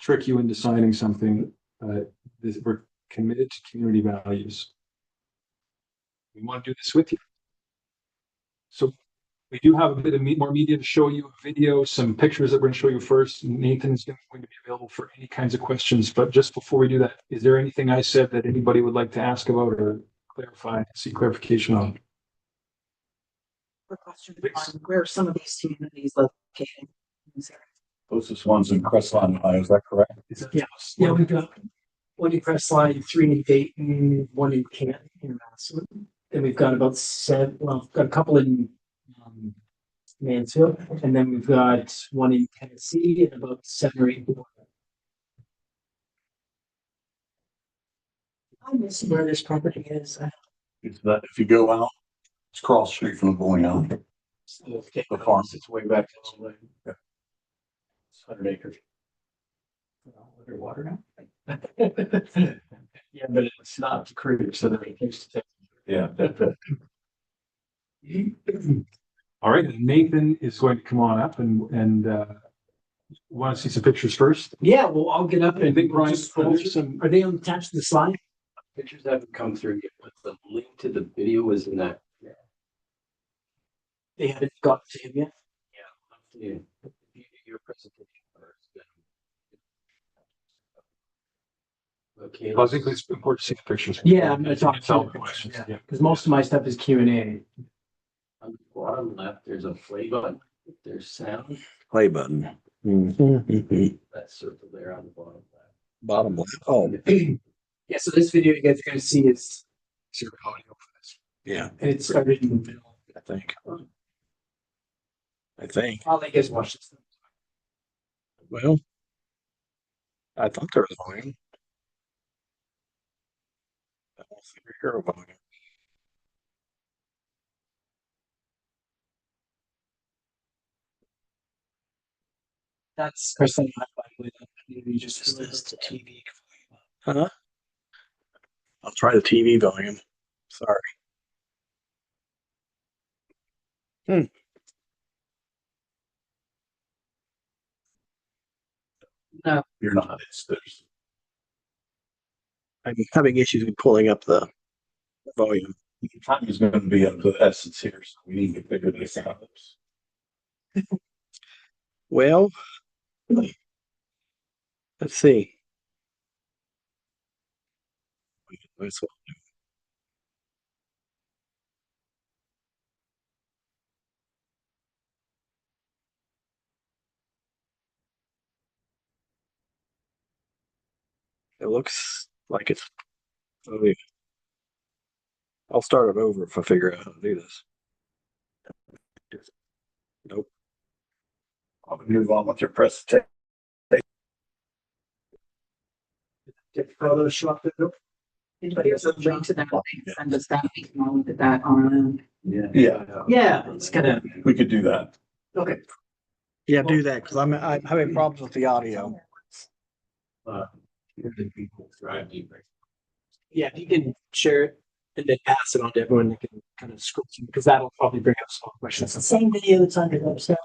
trick you into signing something. We're committed to community values. We want to do this with you. So we do have a bit of more media to show you, a video, some pictures that we're going to show you first. Nathan's going to be available for any kinds of questions. But just before we do that, is there anything I said that anybody would like to ask about or clarify, seek clarification on? A question on where some of these communities located. Closest ones in Crestline, Ohio, is that correct? Yeah, we've got one in Crestline, 3 in Dayton, 1 in Canton, in Massillon. Then we've got about 7, well, we've got a couple in Mansfield, and then we've got 1 in Tennessee and about 7 or 8 more. I miss where this property is. It's that if you go out, it's cross the street from the bowling alley. The farm. It's way back. It's 100 acres. Underwater now. Yeah, but it's not the creek, so they're used to take. Yeah. All right, Nathan is going to come on up and want to see some pictures first. Yeah, well, I'll get up I and think Brian, just scroll through some. Are they attached to the slide? Pictures haven't come through yet, but the link to the video is in that. They haven't got to him yet. Yeah. Your presentation first. Okay. I think it's important to see the pictures. Yeah, I'm gonna talk It's all to questions. them, Yeah. because most of my stuff is Q&A. On the bottom left, there's a play button. There's sound. Play button. Mm-hmm. That circle there on the bottom left. Bottom left. Oh, Yeah, so this video you guys are gonna see is Zero audio for this. yeah, and it started in the middle. I think. I think. I'll let you guys watch this. Well, I thought there was volume. I don't think we hear a volume. That's Chris and I, by the way, that maybe just list the TV. Huh? I'll try the TV volume. Sorry. No, You're not, there's, I'm having issues with pulling up the volume. time is gonna be up to the essence here, so we need to figure this out. Well, let's see. This one. It looks like it's. Oh, yeah. I'll start it over if I figure out how to do this. Nope. I'll move on with your presentation. did photos show up? Anybody else have a link to that? Send us that. We can all look at that on. Yeah, Yeah, it's gonna, we could do that. okay. Yeah, do that because I'm having problems with the audio. Yeah, if you can share it and then pass it on to everyone, they can kind of scroll through, because that'll probably bring up some questions. Same video that's on your website.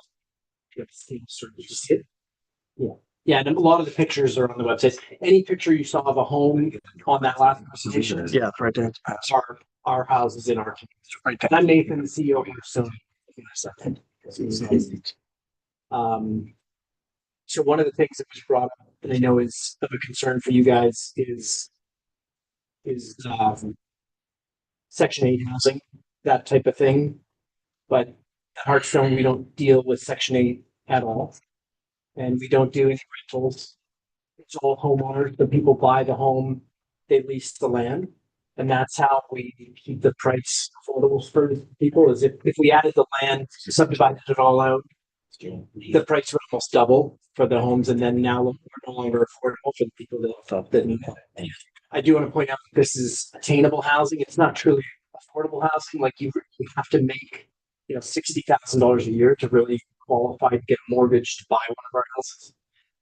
Yeah, yeah, and a lot of the pictures are on the website. Any picture you saw of a home on that last presentation, Yeah, it's right there. It's past. our houses in our community. Right there. I'm Nathan, the CEO here, so. So one of the things that was brought up, and I know is of a concern for you guys, is Section 8 housing, that type of thing. But at Hearthstone, we don't deal with Section 8 at all. And we don't do any rentals. It's all homeowners. The people buy the home, they lease the land. And that's how we keep the price affordable for people, is if we added the land, subdivided it all out, the price would almost double for the homes, and then now we're no longer affordable for the people that need it. I do want to point out that this is attainable housing. It's not truly affordable housing. Like you have to make, $60,000 a year to really qualify to get a mortgage to buy one of our houses.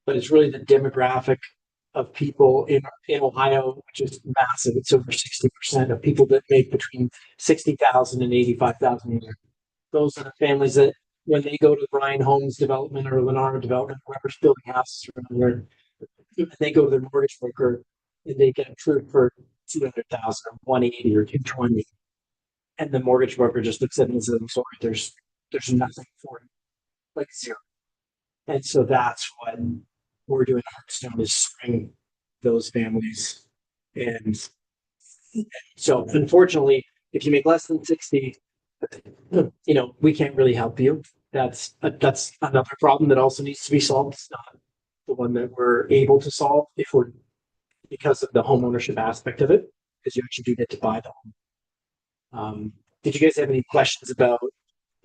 But it's really the demographic of people in Ohio, which is massive. It's over 60% of people that make between 60,000 and 85,000 a year. Those are the families that, when they go to Ryan Homes Development or Lennar Development, whoever's building houses around there, they go to their mortgage broker and they get approved for 200,000 or 180 or 220, and the mortgage broker just looks at it and says, "I'm sorry, there's nothing for it, like zero." And so that's what we're doing at Hearthstone, is serving those families. And so unfortunately, if you make less than 60, we can't really help you. That's another problem that also needs to be solved. It's not the one that we're able to solve because of the home ownership aspect of it, because you actually do get to buy the home. Did you guys have any questions about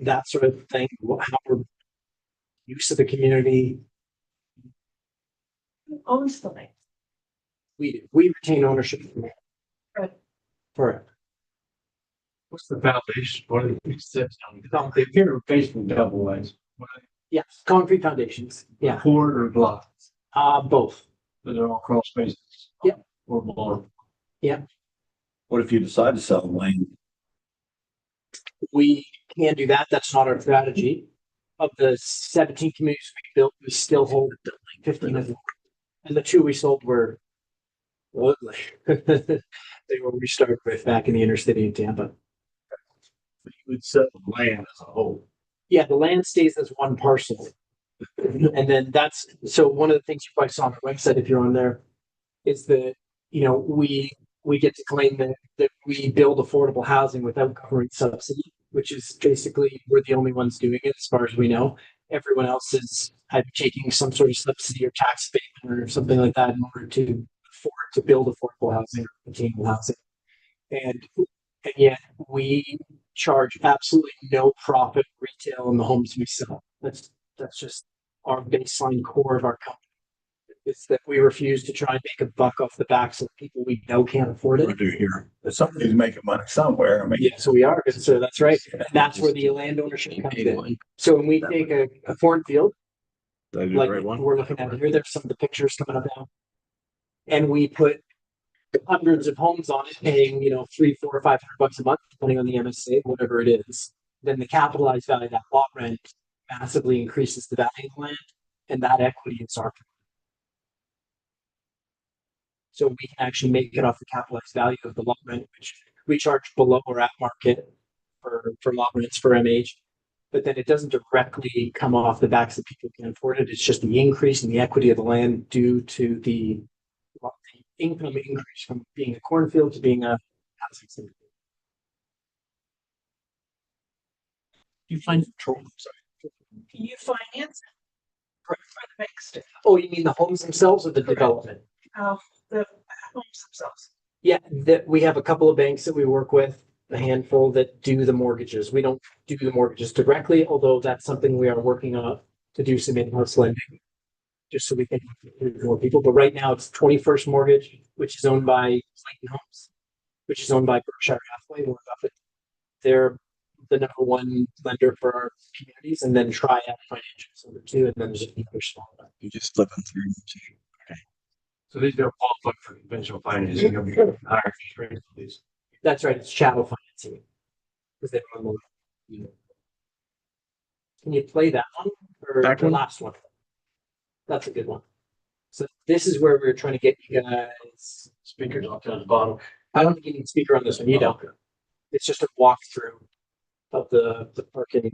that sort of thing? How we're use of the community? Who owns the land? We do. We retain ownership of the land. Right. Correct. What's the foundation? What are the steps down? They appear to be based in double ways. Yes, concrete foundations. Yeah. Poured or block, Both. but they're all crawl spaces. Yep. Or below. What if you decide to sell the land? We can do that. That's not our strategy. Of the 17 communities we built, we still hold 15 of them. And the 2 we sold were ugly. They were we started with back in the inner city in Tampa. You would sell the land as a whole. Yeah, the land stays as one parcel. And then so one of the things you probably saw on the website, if you're on there, is that, we get to claim that we build affordable housing without government subsidy, which is basically, we're the only ones doing it as far as we know. Everyone else is taking some sort of subsidy or tax abatement or something like that in order to build affordable housing or attainable housing. And yet we charge absolutely no profit retail on the homes we sell. That's just our baseline core of our company. It's that we refuse to try and make a buck off the backs of people we know can't afford it. What do here? Somebody's making money somewhere. I mean, Yeah, so we are. So that's right. And that's where the land ownership comes in. So when we take a cornfield, like we're looking at here, there's some of the pictures coming up now, and we put hundreds of homes on it, paying $300, $400, or $500 a month, depending on the MSA, whatever it is. Then the capitalized value of that lot rent massively increases the value of the land, and that equity is our. So we can actually make it off the capitalized value of the lot rent, which we charge below or at market for lot rents for MH. But then it doesn't directly come off the backs of people who can afford it. It's just the increase in the equity of the land due to the income increase from being a cornfield to being a housing center. You find control. Can you finance it? For the banks to, Oh, you mean the homes themselves or the development? the homes themselves? Yeah, that we have a couple of banks that we work with, a handful that do the mortgages. We don't do the mortgages directly, although that's something we are working on to do some in-house lending, just so we can recruit more people. But right now it's 21st Mortgage, which is owned by Clayton Homes, which is owned by Berkshire Hathaway, Warren Buffett. They're the number one lender for our communities, and then Triad Financial number 2, and then there's another small one. You just flipping through. So these don't qualify for conventional financing. Higher interest rates, please. That's right, it's chattel financing. Because they don't know. Can you play that one or Back the one? last one? That's a good one. So this is where we're trying to get you guys. Speakers off to the bottom. I don't think you need speaker on this one. You don't. It's just a walkthrough of the parking.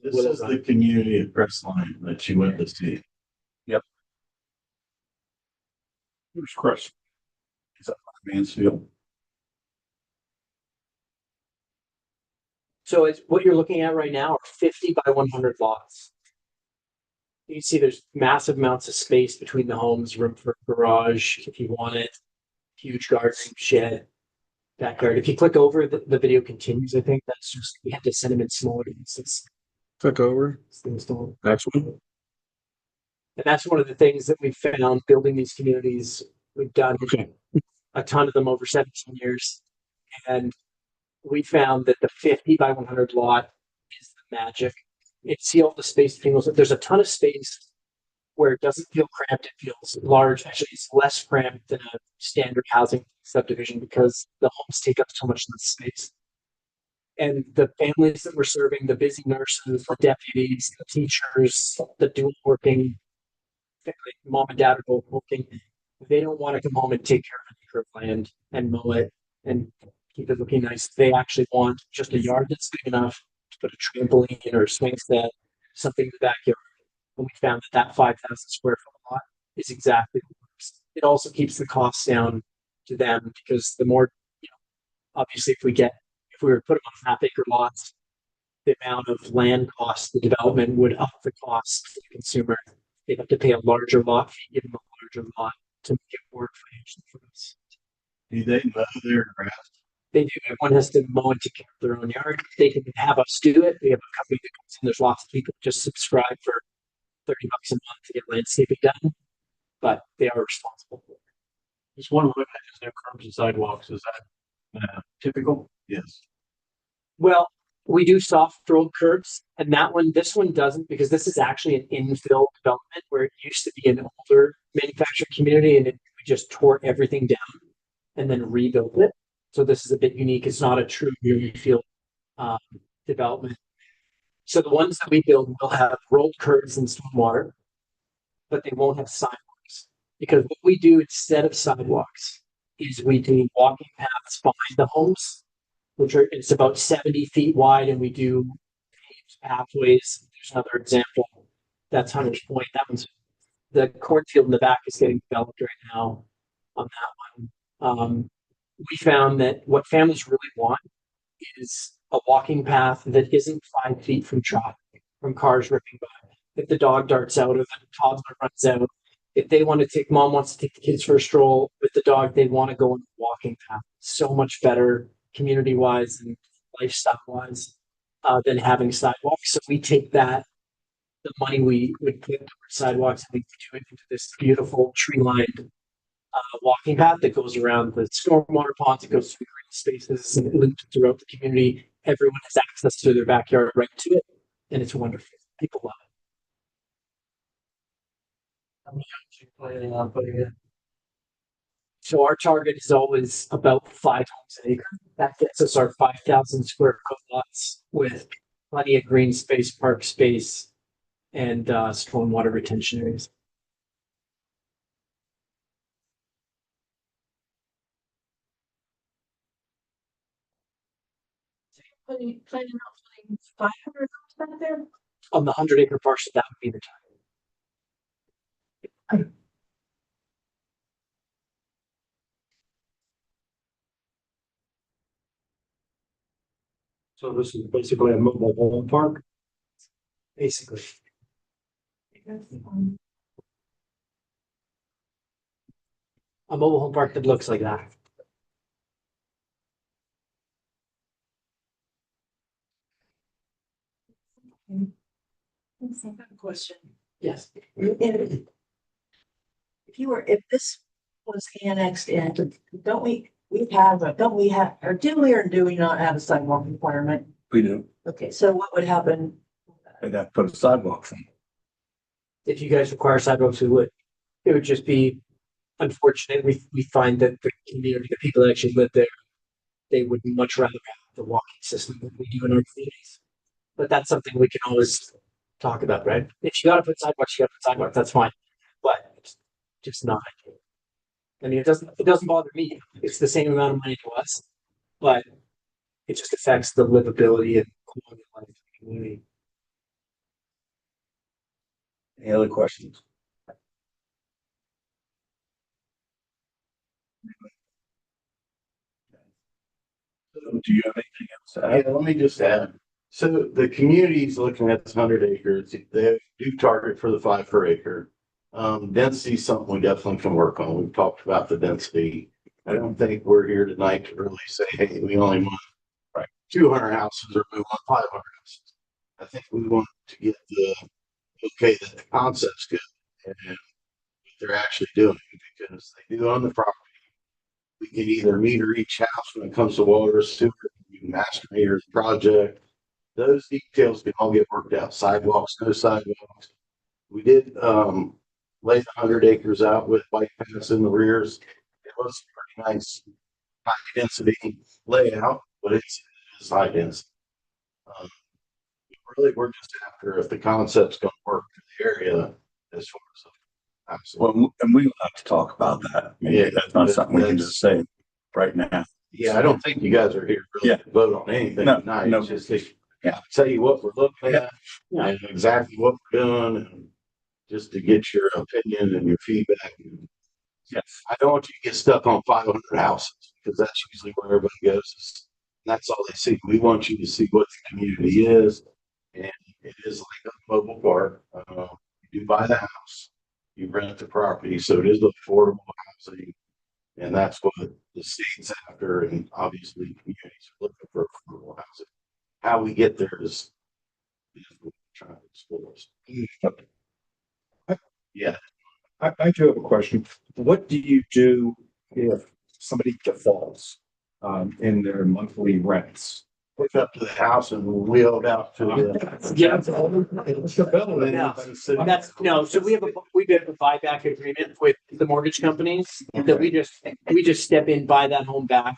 This What is is that? the community of Crestline that you went to see. who's Chris? Is that Mansfield? So it's what you're looking at right now are 50 by 100 lots. You can see there's massive amounts of space between the homes, room for a garage if you want it, huge garden shed, backyard. If you click over, the video continues. I think that's just, we had to send them in smaller pieces. Took over. things don't. Next one. And that's one of the things that we've found building these communities. We've done Okay. a ton of them over 17 years. And we found that the 50 by 100 lot is the magic. See all the space between those. There's a ton of space where it doesn't feel cramped. It feels large. Actually, it's less cramped than a standard housing subdivision because the homes take up so much less space. And the families that we're serving, the busy nurses, the deputies, the teachers, the dual working, like mom and dad are both working. They don't want to come home and take care of an acre of land and mow it and keep it looking nice. They actually want just a yard that's big enough to put a trampoline or a swing set, something in the backyard. And we found that 5,000 square foot lot is exactly what works. It also keeps the costs down to them because the more, obviously if we were to put them on half acre lots, the amount of land costs, the development would up the cost to the consumer. They'd have to pay a larger lot fee, give them a larger lot to make it work financially for us. Do they mow their grass? They do. Everyone has to mow and take care of their own yard. They can have us do it. We have a company that comes in. There's lots of people just subscribe for $30 a month to get landscaping done, but they are responsible for it. Just one limit is no curbs and sidewalks. Is that typical? Yes. Well, we do soft rolled curbs, and this one doesn't because this is actually an infill development where it used to be an older manufactured community, and we just tore everything down and then rebuilt it. So this is a bit unique. It's not a true greenfield development. So the ones that we build will have rolled curbs and stormwater, but they won't have sidewalks because what we do instead of sidewalks is we do walking paths behind the homes, it's about 70 feet wide, and we do paved pathways. There's another example. That's Hunter's Point. That one's the cornfield in the back is getting developed right now on that one. We found that what families really want is a walking path that isn't 5 feet from traffic, from cars ripping by. If the dog darts out or the toddler runs out, if mom wants to take the kids for a stroll with the dog, they want to go on a walking path. So much better community wise and lifestyle wise than having sidewalks. So we take the money we would put towards sidewalks and we do it into this beautiful tree lined walking path that goes around the stormwater ponds. It goes through green spaces and it loops throughout the community. Everyone has access to their backyard right to it, and it's wonderful. People love it. How many homes are you planning on putting in? So our target is always about 5 homes an acre. That gets us our 5,000 square foot lots with plenty of green space, park space, and stormwater retention areas. Planning on putting 500 homes back there? On the 100-acre parcel, that would be the target. So this is basically a mobile home park. Basically. A mobile home park that looks like that. Question. Yes. If this was annexed in, don't we have, or do we or do we not have a sidewalk requirement? We do. Okay, so what would happen? They'd have to put a sidewalk in. If you guys require sidewalks, we would. It would just be unfortunate. We find that the community, the people that actually live there, they would much rather have the walking system than we do in our communities. But that's something we can always talk about, right? If you gotta put sidewalks, you gotta put sidewalks, that's fine. But it's just not ideal. I mean, it doesn't bother me. It's the same amount of money to us, but it just affects the livability and quality of life of the community. Any other questions? Do you have anything else to add? Yeah, let me just add. So the community's looking at this 100 acres. They do target for the 5 per acre. Density is something we definitely can work on. We've talked about the density. I don't think we're here tonight to really say, hey, we only want 200 houses or we want 500 houses. I think we want to get the, okay, that the concept's good and what they're actually doing, because they do own the property. We can either meter each house when it comes to water, sewer, you can master meter the project. Those details can all get worked out. Sidewalks, no sidewalks. We did, lay 100 acres out with bike paths in the rears. It was pretty nice, high density layout, but it's high density. Really, we're just after if the concept's gonna work for the area as far as. Absolutely. Well, and we will have to talk about that. I mean, Yeah, that's not something we can just say right now. Yeah, I don't think you guys are here really to vote on anything No, tonight. no. It's just to tell you what we're looking at and exactly what we're doing, and just to get your opinion and your feedback. Yes. I don't want you to get stuck on 500 houses, because that's usually where everybody goes. That's all they see. We want you to see what the community is, and it is like a mobile park. You do buy the house, you rent the property, so it is affordable housing, and that's what the state's after, and obviously communities are looking for affordable housing. How we get there is what we're trying to explore. Yeah. I do have a question. What do you do if somebody defaults in their monthly rents? Hook up to the house and wheel it out to the. Yeah. That's, no, so we have a buyback agreement with the mortgage companies that we just step in, buy that home back,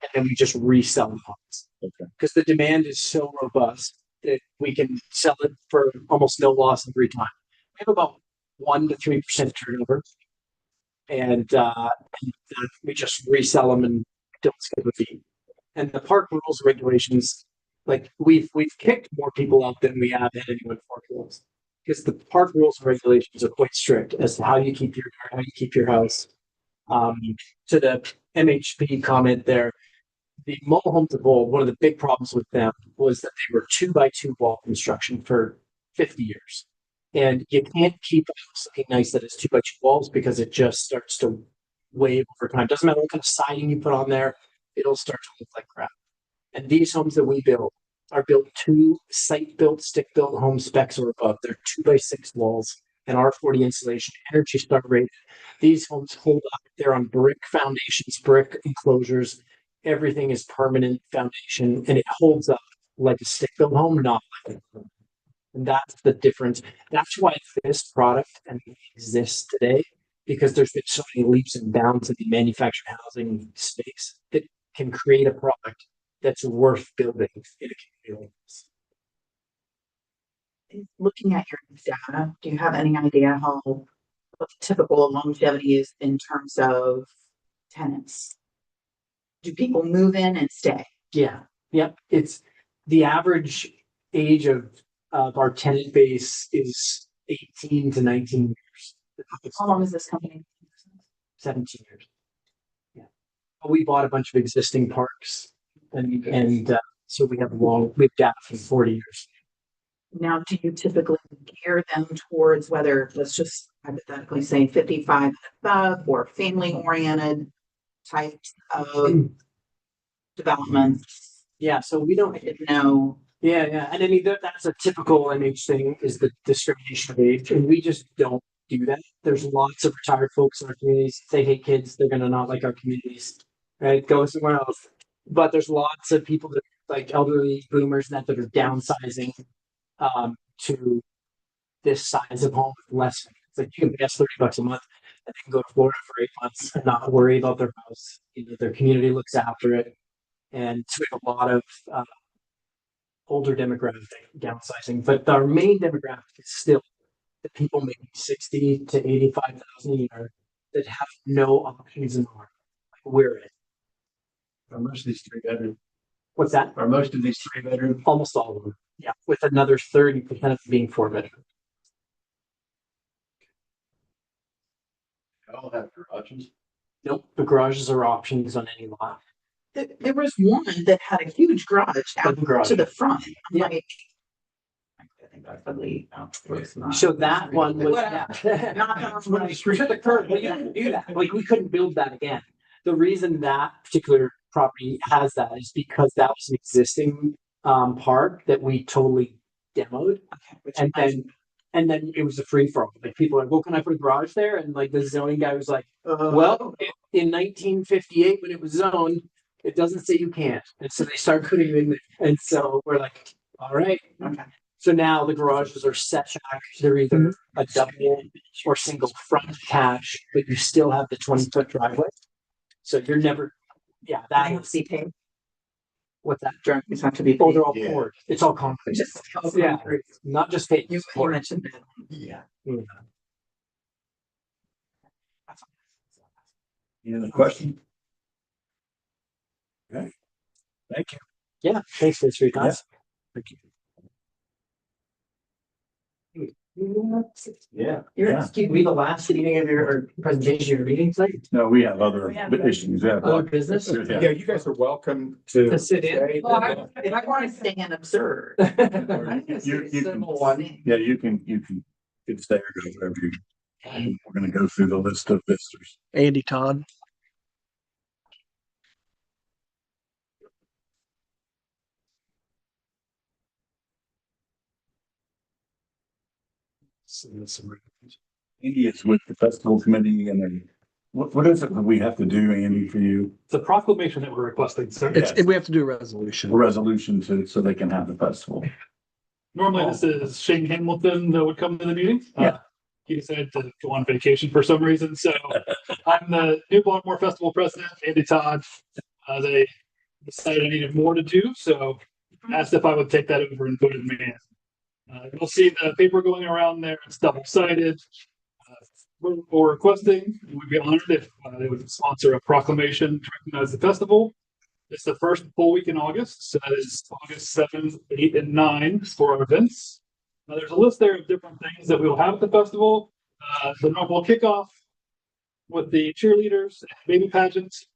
and then we just resell the homes. Okay. Because the demand is so robust that we can sell it for almost no loss every time. We have about 1 to 3% turnover. And we just resell them and don't skip a fee. And the park rules and regulations, like we've kicked more people out than we have had anyone park rules. Because the park rules and regulations are quite strict as to how you keep your house. To the MHP comment there, the mobile homes of old, one of the big problems with them was that they were 2x2 wall construction for 50 years. And you can't keep a house looking nice that is 2x2 walls, because it just starts to wave over time. Doesn't matter what kind of siding you put on there, it'll start to look like crap. And these homes that we build are built to site-built, stick-built home specs or above. They're 2x6 walls and R40 insulation, Energy Star rated. These homes hold up. They're on brick foundations, brick enclosures. Everything is permanent foundation, and it holds up like a stick-built home, not like a home. And that's the difference. That's why this product exists today, because there's been so many leaps and bounds in the manufactured housing space that can create a product that's worth building in a community like this. Looking at your data, do you have any idea what the typical longevity is in terms of tenants? Do people move in and stay? Yeah. Yep. It's the average age of our tenant base is 18 to 19 years. How long is this company? 17 years. Yeah. We bought a bunch of existing parks, and so we have data for 40 years. Now, do you typically gear them towards whether, let's just hypothetically say 55 and above, or family oriented types of developments? Yeah, so we don't. I didn't know. Yeah, and I mean that's a typical MH thing, is the discrimination of age, and we just don't do that. There's lots of retired folks in our communities. If they hate kids, they're gonna not like our communities, right? Go somewhere else. But there's lots of people that like elderly boomers that are downsizing to this size of home with less. It's like you can pay us $30 a month and they can go to Florida for 8 months and not worry about their house. You know, their community looks after it, and so we have a lot of older demographic downsizing. But our main demographic is still the people making 60 to 85,000 a year that have no options in the market. Like we're it. Are most of these 3-bedroom? What's that? Are most of these 3-bedroom? Almost all of them. Yeah, with another 30% of them being 4-bedroom. They all have garages. Nope, the garages are options on any lot. There was one that had a huge garage out garage. to the front. I'm Yeah. like, I think that's probably So that one was Whatever. Not on From the street to the curb, but you couldn't do that. Like we couldn't build that again. The reason that particular property has that is because that was an existing park that we totally demoed. Okay, which And I- and then it was a free for all. Like people were like, well, can I put a garage there? And like the zoning guy was like, well, in 1958 when it was zoned, it doesn't say you can't. And so they started putting it in there. And so we're like, all right. Okay. So now the garages are set back. They're either a double or single front attached, but you still have the 20-foot driveway. So you're never, yeah, I that have is to be paid. what that. Driveways have to be Oh, paid. they're all Yeah. poured. It's all concrete. Just, Yeah, not just paint. You, it's you poured. mentioned that. Yeah. Any other question? Okay. Thank you. Yeah, thanks for your time. Thank you. You're Yeah. excused. We the last meeting of your or presentation of your meeting tonight. No, we have other We have issues. We have Other business. Yeah, you guys are welcome to. To sit in. stay. If I want to stay and observe. You can, yeah, you can stay or go wherever you. We're gonna go through the list of visitors. Andy Todd. Andy is with the festival committee and then what is it that we have to do, Andy, for you? It's a proclamation that we're requesting, sir. Yes. We have to do a resolution. A resolution so they can have the festival. Normally, this is Shane Hamilton that would come to the meeting. Yeah. He decided to go on vacation for some reason, so I'm the new Baltimore Festival president, Andy Todd. They decided I needed more to do, so asked if I would take that over and voted me in. You'll see the paper going around there. It's double-sided. We're requesting, we'd be honored if they would sponsor a proclamation to recognize the festival. It's the first full week in August, so that is August 7th, 8th, and 9th for our events. There's a list there of different things that we will have at the festival. The normal kickoff with the cheerleaders, baby pageants,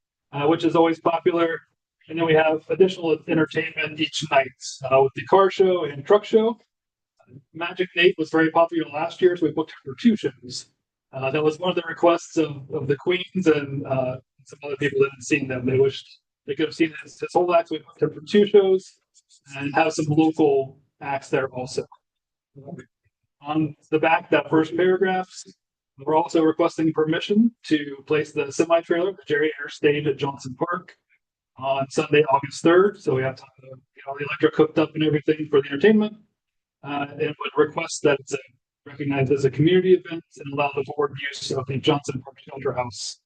which is always popular. And then we have additional entertainment each night with the car show and truck show. Magic Nate was very popular last year, so we booked him for 2 shows. That was one of the requests of the Queens and some other people that hadn't seen them. They wished they could have seen his whole act. So we booked him for 2 shows and have some local acts there also. On the back, that first paragraph, we're also requesting permission to place the semi-trailer, the Jerry Air stage at Johnson Park on Sunday, August 3rd. So we have time to get all the electric hooked up and everything for the entertainment. And would request that it's recognized as a community event and allow the board use of the Johnson Park Shelter House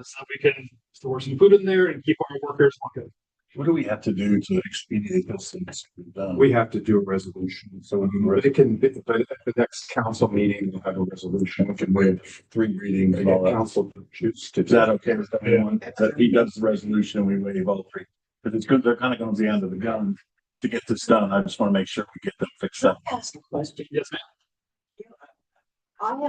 so we can store some food in there and keep our workers working. What do we have to do to expedite this thing to be done? We have to do a resolution, so it can, but at the next council meeting, we'll have a resolution. We can waive 3 readings and all that. Council choose to. Is that okay with everyone? That he does the resolution and we waive all 3? Because it's good, they're kind of going to be under the gun to get this done. I just want to make sure we get them fixed Can up. I ask a question? Yes, ma'am. I am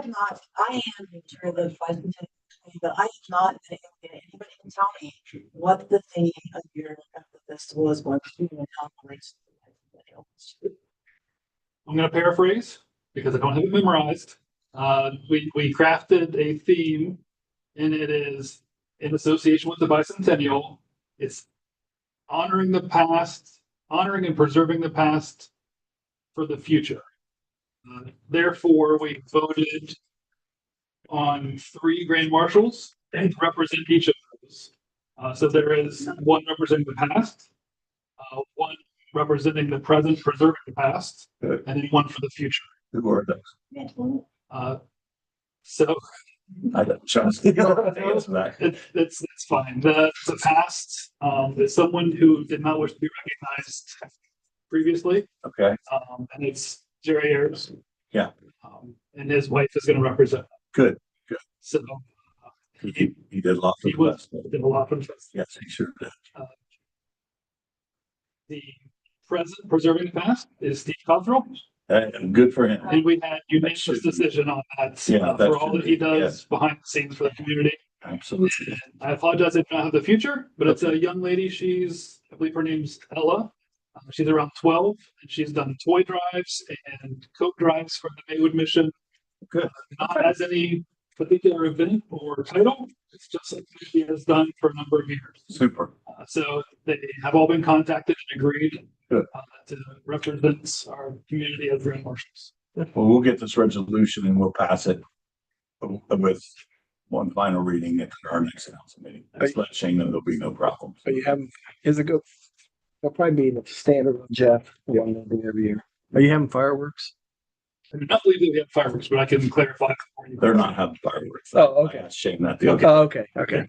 the chair of the bicentennial committee, but I have not been able to get anybody to tell me what the theme of the festival is going to be and how it relates to the bicentennial. I'm going to paraphrase because I don't have it memorized. We crafted a theme and it is in association with the bicentennial. It's honoring the past, honoring and preserving the past for the future. Therefore, we voted on 3 grand marshals to represent each of those. So there is one representing the past, one representing the present, preserving the past, and then one for the future. Who are those? So I got a chance to answer that. that's fine. The past is someone who did not wish to be recognized previously, Okay, and it's Jerry Ayers. Yeah. And his wife is going to represent. good. So He did a lot for he the was festival. did a lot for the festival. Yes, he sure did. The present preserving the past is Steve Cottrell, And good for him. and we had unanimous should be- decision on that Yeah, that for all should that he be, does behind the scenes for the community. Absolutely. And I apologize if I don't have the future, but it's a young lady. I believe her name's Ella. She's around 12 and she's done toy drives and Coke drives for the Maywood mission. Good. Not as any particular event or title. It's just something he has done for a number of years. Super. So they have all been contacted and agreed Good. to represent our community as grand marshals. Well, we'll get this resolution and we'll pass it with one final reading at our next council meeting. Just let Shane know there'll be no problems. But you have, is it go? It'll probably be the standard with Jeff. One they do every year. Are you having fireworks? I do not believe that we have fireworks, but I can clarify for you. They're not having fireworks. Oh, okay. I asked Shane that the other Oh, okay, okay.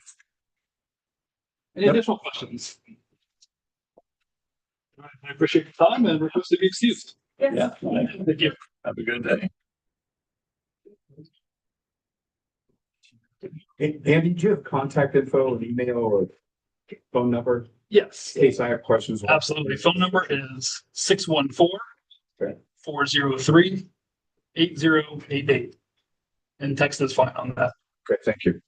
Any additional questions? All right, I appreciate your time and request to be excused. Yeah. Thank you. Have a good day. Andy, do you have contact info, an email or phone number Yes, in case I have questions? absolutely. Phone number is 614 Okay. 403-8088. And text is fine on that. Okay, thank you.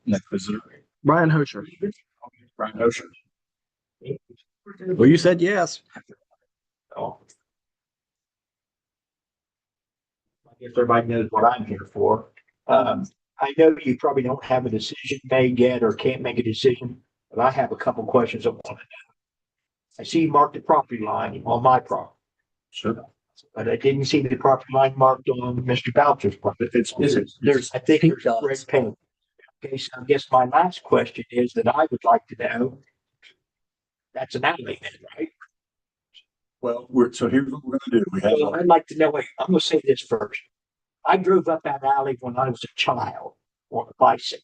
Next visitor, Brian Hosher. Brian Ocean. Well, you said yes. Oh. I guess everybody knows what I'm here for. I know you probably don't have a decision made yet or can't make a decision, but I have a couple questions I want to know. I see you marked the property line on my property, Sure. but I didn't see the property line marked on Mr. Boucher's property. There's, I think there's red paint. Okay, so I guess my last question is that I would like to know. That's an alley then, right? Well, so here's what we're gonna do. We Well, have, I'd like to know, wait, I'm gonna say this first. I drove up that alley when I was a child on a bicycle.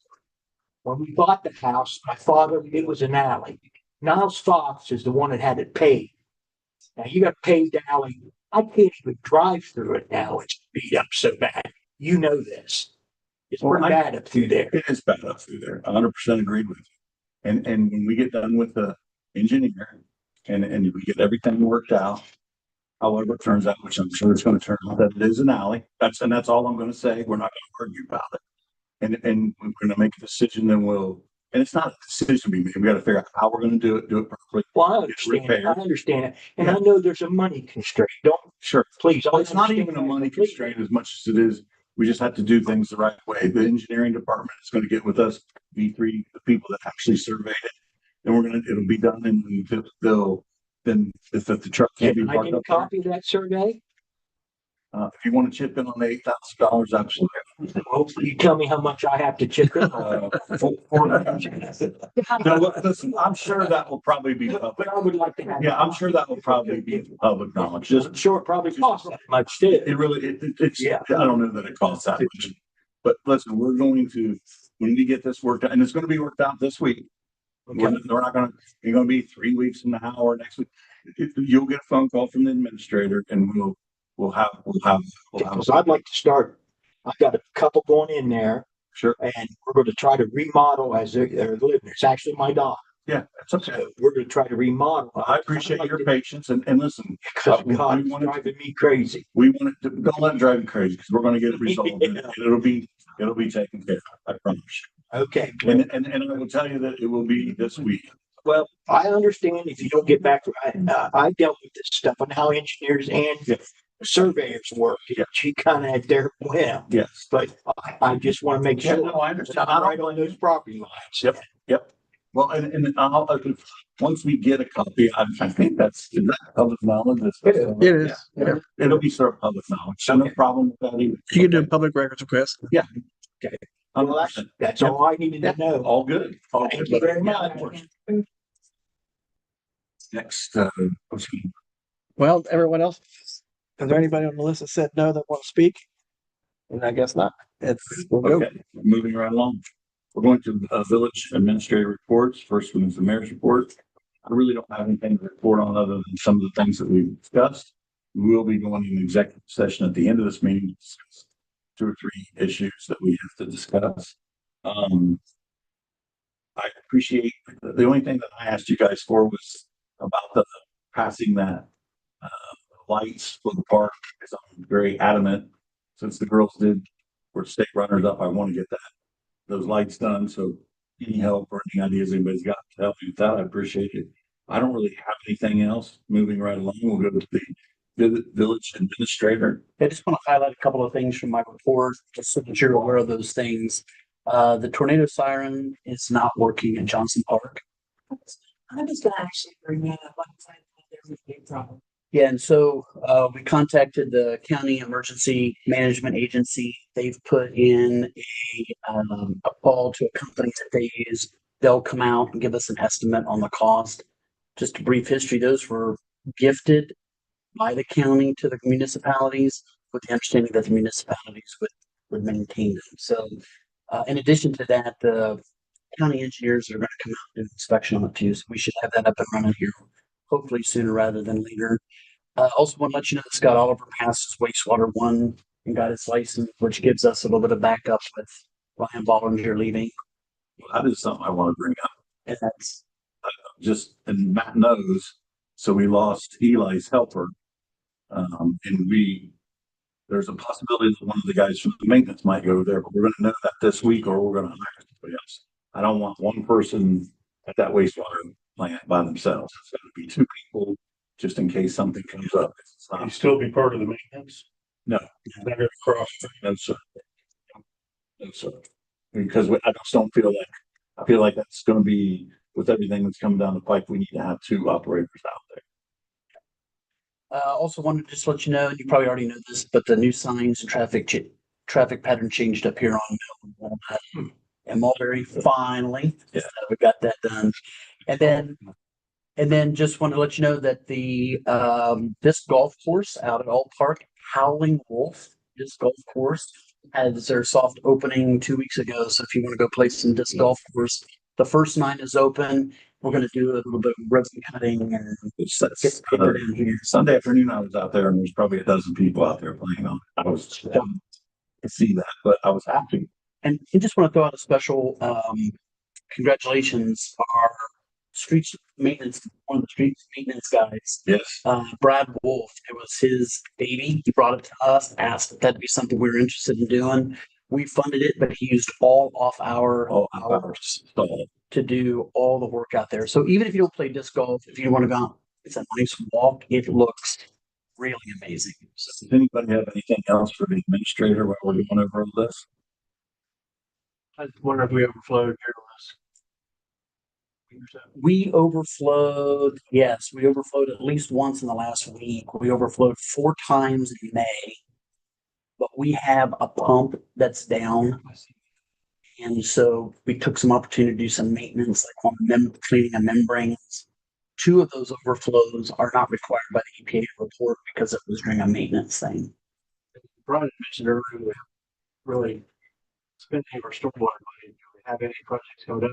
When we bought the house, my father, it was an alley. Niles Fox is the one that had it paved. Now you got a paved alley. I can't even drive through it now. It's beat up so bad. You know this. It's Well, pretty bad up through there. it is bad up through there. 100% agreed with you. And when we get done with the engineer and we get everything worked out, however it turns out, which I'm sure it's going to turn out that it is an alley. That's all I'm going to say. We're not going to argue about it. And we're going to make a decision, and it's not a decision we make. We got to figure out how we're going to do it properly. Well, I Get understand. repaired. I understand it. And I know there's a money constraint. Don't, Sure. please. Well, it's not even a money constraint as much as it is. We just have to do things the right way. The engineering department is going to get with us, V3, the people that actually surveyed it, and it'll be done, and then if the truck can't be Can I parked get a up there, copy of that survey? if you want to chip in on the $8,000, absolutely. Well, you tell me how much I have to chip in. No, listen, I'm sure that will probably be public. But I would like to have. Yeah, I'm sure that will probably be public knowledge. I'm Just sure it probably costs that much too. it really, it's, Yeah. I don't know that it costs that much. But listen, we're going to, when we get this worked out, and it's going to be worked out this week. We're not going to, it's going to be 3 weeks from now or next week. You'll get a phone call from the administrator, and we'll have. Because I'd like to start, I've got a couple going in there. Sure. And we're going to try to remodel as they're living. It's actually my daughter. Yeah, that's okay. So we're going to try to remodel. I appreciate your patience and listen. God, we it's want it- driving me crazy. We want it to, don't let it drive you crazy, because we're going to get it resolved. And it'll be taken care of. I promise you. Okay. And I will tell you that it will be this week. Well, I understand if you don't get back, I dealt with this stuff on how engineers and surveyors work. She kind of had their whim, Yes. but I just want to make Yeah, sure no, I that understand. I'm right on those property lines. Yep. Well, and I'll, once we get a copy, I think is that public knowledge? It is. Yeah. It'll be sort of public knowledge. So no problem with that either. You can do a public records request. Yeah. Okay. Well, Well, that's all I needed to know. all good. All Thank good. you very much. Next, Well, everyone else, is there anybody on the list that said no that want to speak? And I guess not. We'll go. okay, moving right along. We're going to village administrative reports. First one is the mayor's report. I really don't have anything to report on other than some of the things that we've discussed. We will be going in executive session at the end of this meeting to discuss 2 or 3 issues that we have to discuss. I appreciate, the only thing that I asked you guys for was about the passing that lights for the park, because I'm very adamant, since the girls were state runners up, I want to get those lights done. So any help or any ideas anybody's got to help me with that, I appreciate it. I don't really have anything else. Moving right along, we'll go to the Village administrator. I just want to highlight a couple of things from my report, just so that you're aware of those things. The tornado siren is not working in Johnson Park. I was gonna actually bring that up. There's a big problem. Yeah, and so we contacted the county emergency management agency. They've put in a call to a company that they use. They'll come out and give us an estimate on the cost. Just a brief history, those were gifted by the county to the municipalities with the understanding that the municipalities would maintain them. So in addition to that, the county engineers are going to come out and do an inspection on it too. So we should have that up and running here, hopefully sooner rather than later. Also want to let you know that Scott Oliver passed his wastewater one and got his license, which gives us a little bit of backup with Ryan Bollinger leaving. That is something I want to bring up. And that's Just, and Matt knows, so we lost Eli's helper. And there's a possibility that one of the guys from the maintenance might go there, but we're gonna know that this week or we're gonna hire somebody else. I don't want one person at that wastewater plant by themselves. It's gonna be two people, just in case something comes up. It's You not, still be part of the maintenance? no, Not gonna cross. no, sir. No, sir. Because I just don't feel like, I feel like that's gonna be, with everything that's coming down the pipe, we need to have two operators out there. also wanted to just let you know, and you probably already know this, but the new signs and traffic pattern changed up here on Mill and Mulberry. Finally, Yeah. we got that done. And then just want to let you know that the this golf course out at Alt Park, Howling Wolf disc golf course, has their soft opening 2 weeks ago. So if you want to go play some disc golf course, the first 9 is open. We're going to do a little bit of ribbon cutting and get paper in here. Sunday afternoon, I was out there and there's probably a dozen people out there playing on it. I was stunned to see that, but I was happy. And I just want to throw out a special congratulations. Our streets maintenance, one of the streets maintenance guys, Yes. Brad Wolf. It was his baby. He brought it to us, asked if that'd be something we were interested in doing. We funded it, but he used all off our hours to do all the work out there. So even if you don't play disc golf, if you want to go out, it's a nice walk. It looks really amazing. So, Does anybody have anything else for the administrator while we're going over this? I wonder if we overflowed here last. we overflowed, yes, we overflowed at least once in the last week. We overflowed 4 times in May. But we have a pump that's down. And so we took some opportunity to do some maintenance, like on cleaning of membranes. 2 of those overflows are not required by the EPA report because it was during a maintenance thing. Brian mentioned earlier, we really spending our stormwater money. Do we have any projects coming up?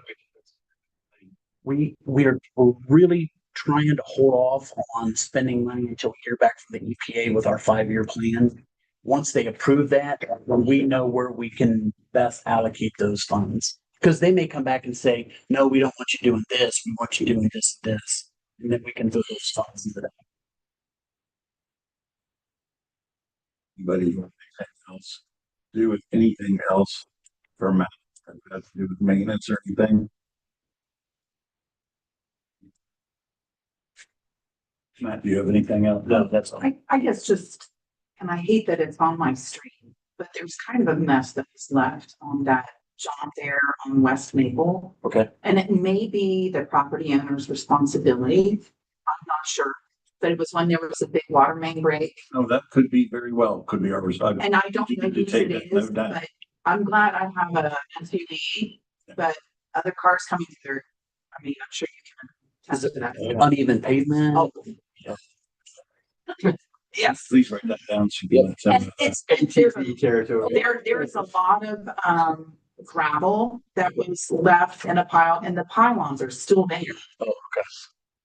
We're really trying to hold off on spending money until we hear back from the EPA with our 5-year plan. Once they approve that, when we know where we can best allocate those funds. Because they may come back and say, no, we don't want you doing this, we want you doing this and this. And then we can put those funds into that. Anybody want anything else? Do with anything else for Matt? That has to do with maintenance or anything? Matt, do you have anything else? No, that's all. I guess just, and I hate that it's on my street, but there's kind of a mess that was left on that job there on West Maple. Okay. And it may be the property owner's responsibility. I'm not sure, but it was when there was a big water main break. No, that could be very well, could be our responsibility. And I don't You know need to whose take it that, no is, doubt. but I'm glad I have a SUV, but other cars coming through, I mean, I'm sure you can Is attest it to that. uneven pavement? Oh. Yes. Please write that down. So you can And it's, there's a territory. there is a lot of gravel that was left in a pile, and the pylons are still there.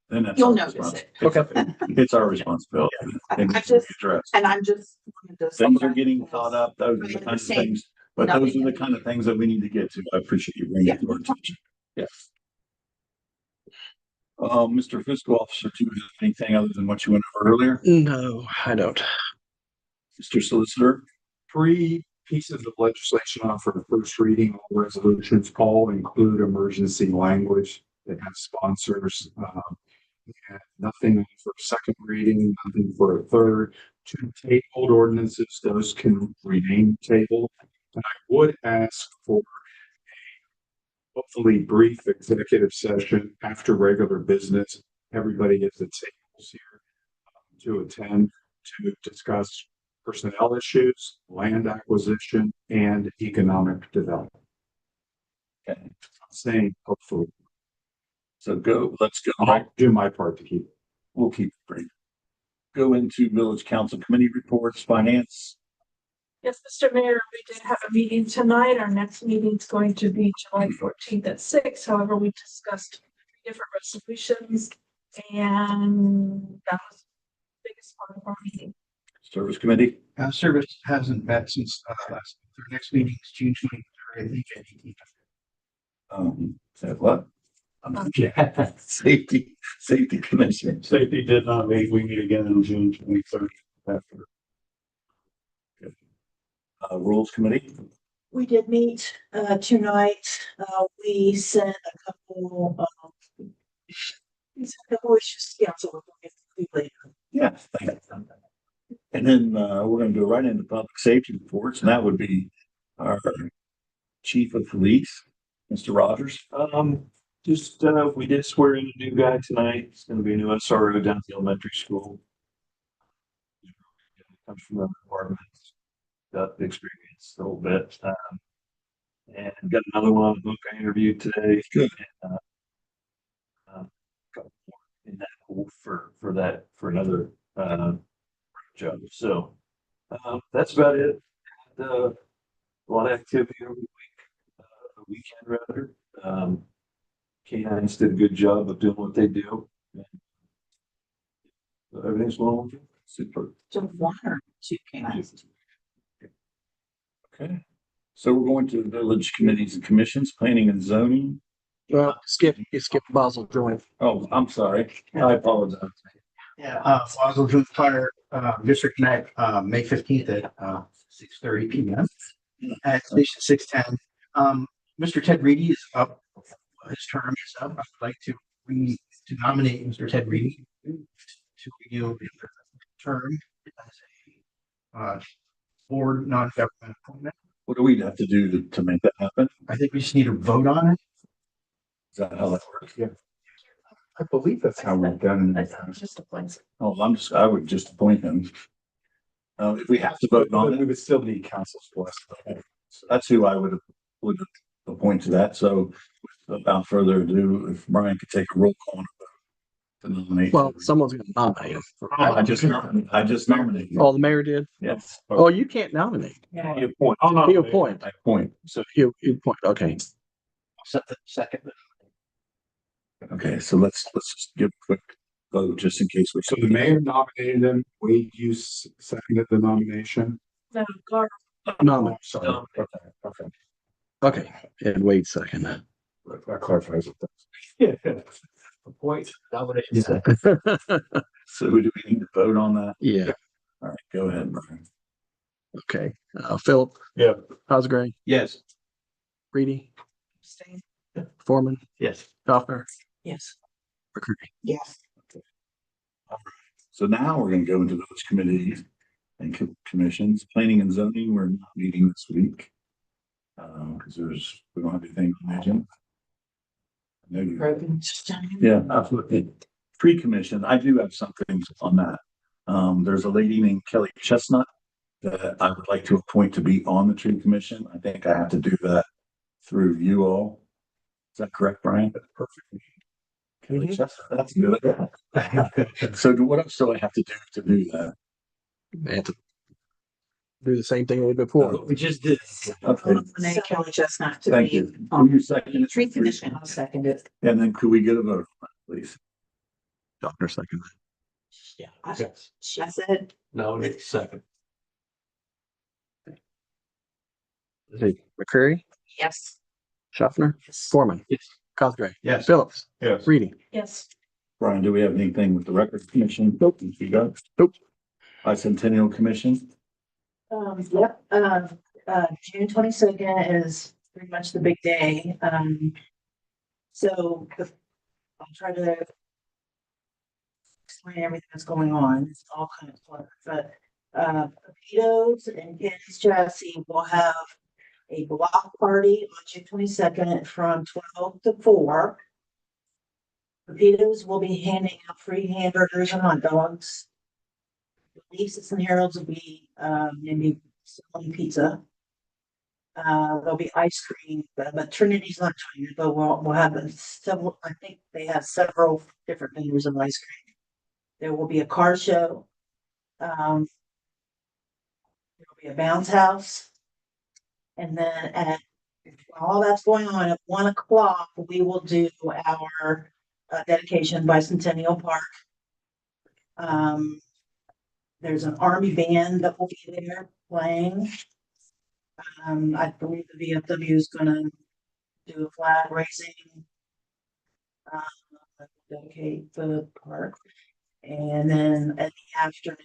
Then that's You'll our notice responsibility. it. It's our responsibility. I And I it's to be just, addressed. and I'm just. Things are getting caught up. Those are the kinds of Understand. things, but those are the kind of things that we need to get to. I appreciate you bringing it to our attention. Yes. Mr. Fiscal Officer, do you have anything other than what you went over earlier? No, I don't. Mr. Solicitor? 3 pieces of legislation on for first reading. All resolutions all include emergency language that has sponsors. and nothing for second reading, nothing for a third. Two tabled ordinances, those can remain tabled. And I would ask for hopefully brief executive session after regular business. Everybody at the tables here to attend to discuss personnel issues, land acquisition, and economic development. Okay. I'm saying hopefully. So let's go. I'll do my part to keep it. We'll keep it brief. Go into village council committee reports, finance. Yes, Mr. Mayor, we did have a meeting tonight. Our next meeting is going to be July 14th at 6. However, we discussed different resolutions, and that was the biggest part of our meeting. Service committee. Service hasn't met since last. Their next meeting is June 23rd, I think, at 18. Said what? Safety commission. Safety did not meet. We meet again on June 23rd after. Rules committee. We did meet, tonight. We sent a couple, issues to council. We'll get to later. Yes. Thank you. And then, we're gonna go right into public safety reports, and that would be our chief of police, Mr. Rogers. We did swear in a new guy tonight. It's gonna be a new SRO down at the elementary school. Comes from the department, got the experience a little bit. And got another one on the book I interviewed today. Good. And, couple more in that pool for another job. So that's about it. And, a lot of activity over the weekend rather. Canines did a good job of doing what they do. And everything's going well. Super. So one or two canines. Okay. So we're going to village committees and commissions, planning and zoning. Well, you skipped Basel joint. Oh, I'm sorry. I apologize. Yeah, Fossil Joint Fire, District Night, May 15th at 6:30 p.m. at Station 610. Mr. Ted Reedy is up. His term is up. I'd like to nominate Mr. Ted Reedy to renew his term as a board non-government appointment. What do we have to do to make that happen? I think we just need to vote on it. Is that how that works? Yeah. I believe that's how we've done it in the past. Just a place. Oh, I would just appoint him. If we have to vote on But we it, would still need council's blessing. that's who I would appoint to that. So without further ado, if Brian could take a roll call to nominate. Well, someone's gonna nominate him. I just nominated. Oh, the mayor did? Yes. Oh, you can't nominate. Yeah. You appoint. You appoint. I appoint. So You appoint, okay. Set the second. Okay, so let's just give a quick vote just in case we. So the mayor nominated him. Wade, you seconded the nomination. No, Gar, Nominate, Sorry. Okay. okay, and Wade second. That clarifies it. Appoint, nominate. So do we need to vote on that? Yeah, All right, go ahead, Brian. okay. Philip? Yeah. Cosgray? Yes. Reedy? stay. Foreman? Yes. Kaufner? Yes. McCreary? Yes. So now we're gonna go into those committees and commissions, planning and zoning, we're not meeting this week. Cause we don't have anything on the agenda. I know you- Yeah, absolutely. Tree commission, I do have something on that. There's a lady named Kelly Chestnut that I would like to appoint to be on the tree commission. I think I have to do that through you all. Is that correct, Brian? That's perfect. Kelly Chestnut, that's good. So what else do I have to do that? They have to do the same thing they did before. We just did. Okay, Nominate Kelly Chestnut to thank be you. on Will you second it? tree commission. I'll second it. And then could we get a vote on that, please? Kaufner second. Yeah. Yes. I said, Nominate second. Okay, McCreary? yes. Schaffner? Foreman? Yes. Cosgray? Yes. Phillips? Yes. Reedy? Yes. Brian, do we have anything with the record commission? Nope. You got? Nope. Bicentennial commission? Yep, June 22nd is pretty much the big day. So I'll try to explain everything that's going on. It's all kind of cluttered, but, Pepitos and Ken's Chassis will have a block party on June 22nd from 12 to 4. Pepitos will be handing out free hamburgers and hot dogs. The Leafs and Heralds will be, maybe selling pizza. There'll be ice cream, but Trinity's not doing it, but we'll have several, I think they have several different vendors of ice cream. There will be a car show. There'll be a bounce house. And then while all that's going on, at 1 o'clock, we will do our dedication Bicentennial Park. There's an army band that will be there playing. I believe the VFW is gonna do a flag raising. Dedicate the park. And then at the afternoon,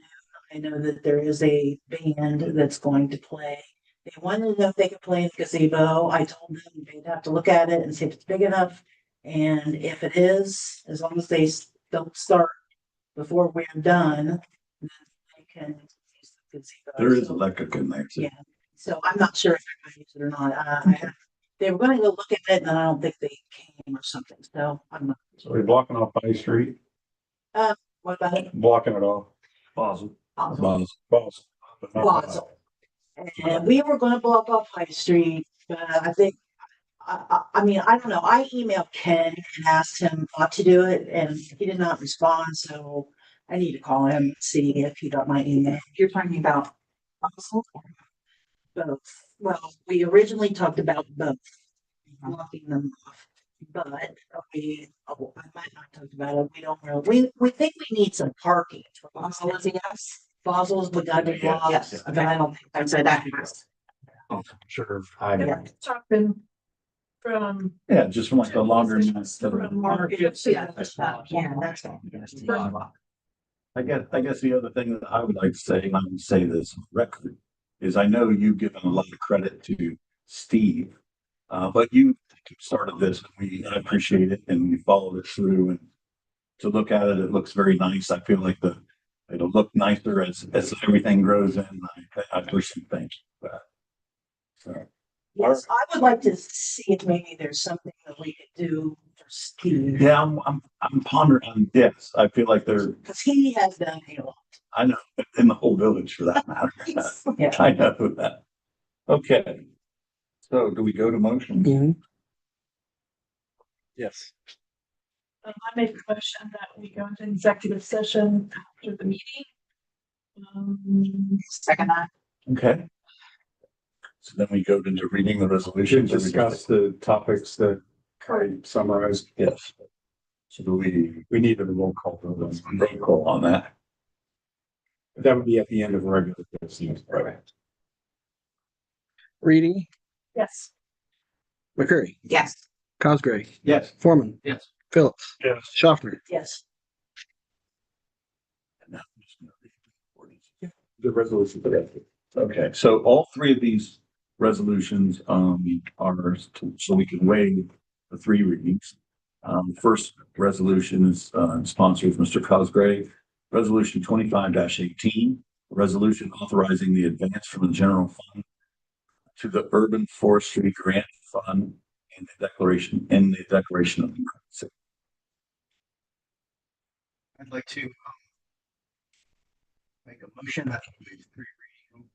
I know that there is a band that's going to play. They wanted to know if they could play in the gazebo. I told them they'd have to look at it and see if it's big enough. And if it is, as long as they don't start before we're done, then they can use the gazebo. There is electric in there too. Yeah. So I'm not sure if they're going to use it or not. They were going to go look at it, and I don't think they came or something. So I'm not. So we're blocking off High Street, What about it? blocking it off. Basel. Basel. And we were going to block off High Street, but I think, I mean, I don't know. I emailed Ken and asked him not to do it, and he did not respond. So I need to call him and see if he got my email. You're talking about Basel? Both. Well, we originally talked about both, blocking them off, but I might not talk about it. We don't really. We think we need some parking for Basel is a yes. Basel's we got to block. Yes, but I don't think I said that. Sure. Yeah. Talking from. Yeah, just from like the longer. From markets, Yeah, yeah. yeah, that's all. I guess the other thing that I would like to say, and I would say this on record, is I know you've given a lot of credit to Steve, but you started this, and I appreciate it, and we followed it through, and to look at it, it looks very nice. I feel like it'll look nicer as everything grows in. I personally think that. So. Yes, I would like to see if maybe there's something that we could do for Steve. Yeah, I'm pondering on this. I feel like Because he has done a lot. I know, in the whole village for that matter. Yeah. I know that. Okay. So do we go to motion? Yes. I make a motion that we go into executive session after the meeting. Second that. Okay. So then we go into reading the We resolution. should discuss the topics that I summarized. Yes. So do We need a roll call vote on roll call on that? that. Would be at the end of regular business. Right. Reading, Yes. McCurry, Yes. Cosgray, Yes. Foreman. Yes. Phillips. Yes. Schaffner. Yes. The resolution for that. Okay, so all three of these resolutions are so we can waive the three readings. First resolution is sponsored Mr. Cosgray, Resolution 25-18, resolution authorizing the advance from the general fund to the Urban Forestry Grant Fund and the declaration of emergency. I'd like to make a motion that we waive three reading.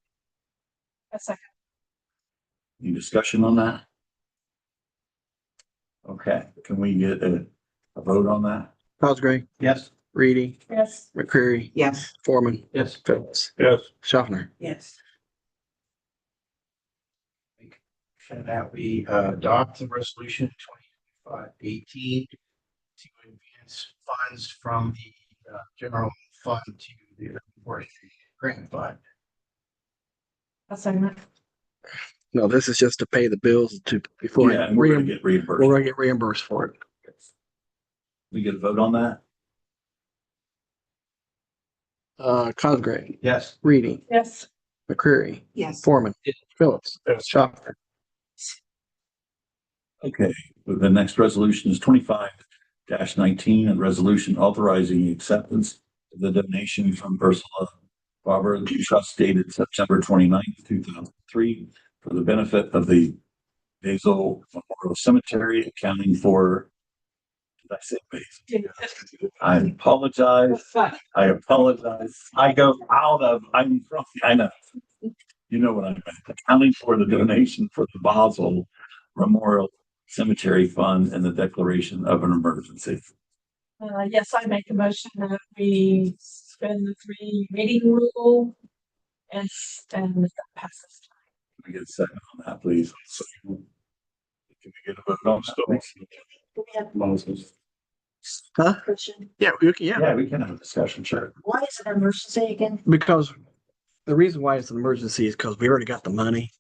A second. Any discussion on that? Okay, can we get a vote on that? Cosgray, Yes. Reedy, Yes. McCreary, Yes. Foreman. Yes. Phillips. Yes. Schaffner. Yes. And that we adopt the resolution 25-18 to advance funds from the general fund to the forestry grant fund. A second. No, this is just to pay the bills before Yeah, and we're gonna get reimbursed. we're gonna get reimbursed for it. We get a vote on that? Cosgray, Yes. Reedy, Yes. McCreary, Yes. Foreman. Phillips. Yes. Schaffner. Okay, the next resolution is 25-19, a resolution authorizing the acceptance the donation from Ursula Barber, trust dated September 29th, 2003, for the benefit of the Basil Memorial Cemetery, accounting for, did I say Basil? I apologize. I apologize. I go out of, I'm from, I know. You know what I meant. Accounting for the donation for the Basel Memorial Cemetery Fund and the declaration of an emergency. Yes, I make a motion that we spend the 3 reading rule and pass this. Can we get a second on that, please? Can we get a vote on that? Do we have Moses. Huh? Christian? Yeah, yeah. Yeah, we can have a discussion, sure. Why is it an emergency again? Because the reason why it's an emergency is because we already got the money,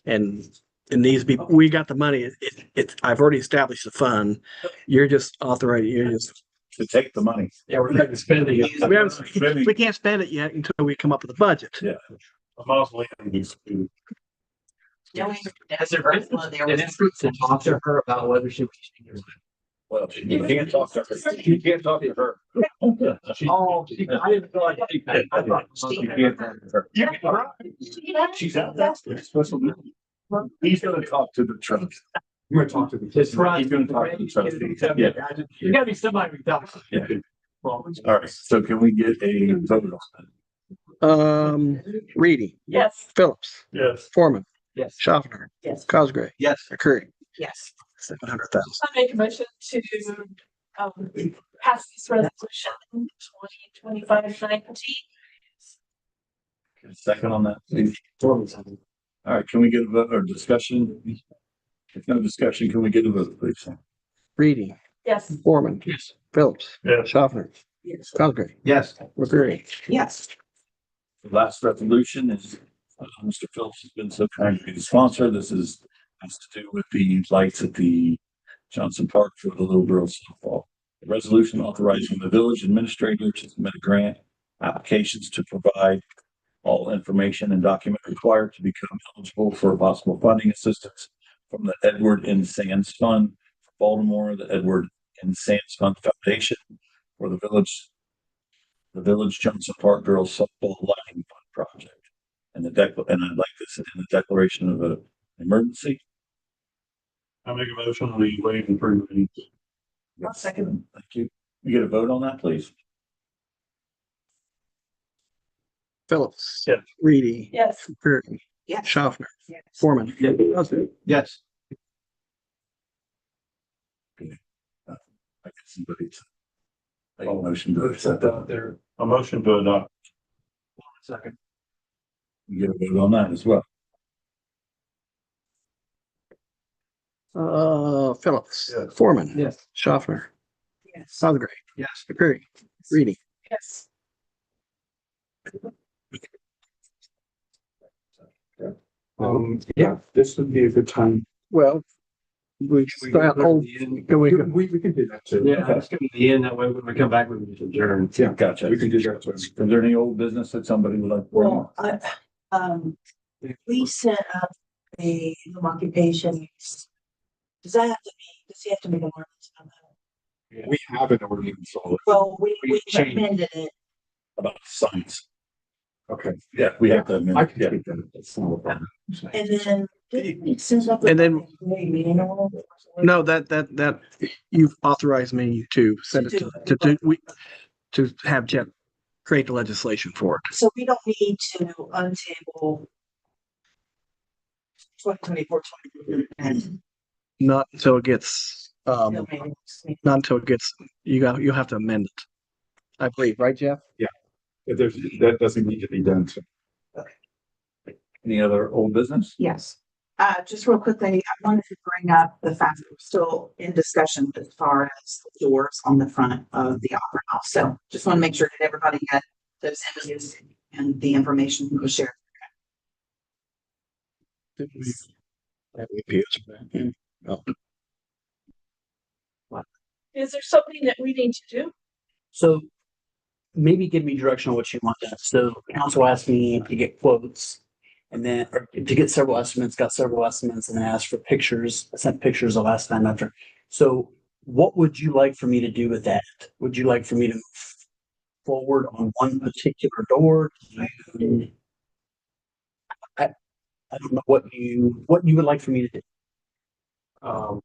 and it needs to be. We got the money. It's. I've already established the fund. You're just authorizing. You're just. To take the money. Yeah, we're not spending it. We can't spend it yet until we come up with a budget. Yeah. A mausoleum is food. As a Ursula, there It was. is good to talk to her about whether she was changing her mind. Well, you can't talk to her. You can't talk to her. Oh, I didn't feel like. You can't talk to her. She's out there. Special meeting. He's gonna talk to the trust. We're gonna talk to the. It's right. He's gonna talk to the trustees. Yeah. You gotta be somebody we talk to. Yeah. All right, so can we get a vote on that? Reedy, Yes. Phillips, Yes. Foreman, Yes. Schaffner, Yes. Cosgray, Yes. McCurry, Yes. 700,000. I make a motion to pass this resolution 2025-19. Second on that, please. All right, can we get a vote or discussion? If no discussion, can we get a vote, please? Reedy, Yes. Foreman, Yes. Phillips, Yes. Schaffner, Yes. Cosgray, Yes. McCurry. Yes. The last resolution is, Mr. Phillips has been so kind to be the sponsor. This has to do with the lights at the Johnson Park for the little girls softball. The resolution authorizing the village administrator to submit a grant applications to provide all information and document required to become eligible for possible funding assistance from the Edward N. Sands Fund for Baltimore, the Edward N. Sands Fund Foundation for the Village Johnson Park Girls Softball Lighting Fund Project. And I'd like this in the declaration of an emergency. I make a motion on the waive and approve readings. I'll second. Thank you. You get a vote on that, please? Phillips. Yes. Reedy. Yes. McCurry. Yes. Schaffner. Yes. Foreman. Yeah. Cosgray. Yes. I get somebody to make a motion to accept that. There. A motion to adopt. Second. You get a vote on that as well. Phillips. Yes. Foreman. Yes. Schaffner. Yes. Cosgray. Yes. McCurry. Reedy. Yes. Yeah, this would be a good time. Well, we start hold. Can we? We can do that too. Yeah, that's gonna be the end. That way when we come back, we can just adjourn. Yeah, Gotcha. we can do that too. Is there any old business that somebody would like? to bring Well, up? we set up a home occupation. Does he have to make an ordinance on that? We have an ordinance on it. Well, we changed. amended it. About signs. Okay. Yeah, we have to I amend. can Yeah. take that. That's not a problem. And then it says up. And then- Manual. No, that you've authorized me to send it to have Jeff create the legislation for it. So we don't need to untable 2024, 2025. Not until it gets not until it gets you'll have to amend it. I believe, right, Jeff? That doesn't need to be done. So Any other old business? Yes. Just real quickly, I wanted to bring up the fact that we're still in discussion as far as the doors on the front of the Opera House. So just want to make sure that everybody had those images and the information was shared. Did we- that we appeals for that? Oh. Is there something that we need to do? So maybe give me direction on what you want. So council asked me to get quotes and then or to get several estimates, got several estimates and asked for pictures. I sent pictures the last time after. So what would you like for me to do with that? Would you like for me to move forward on one particular door. I don't know what you would like for me to do. I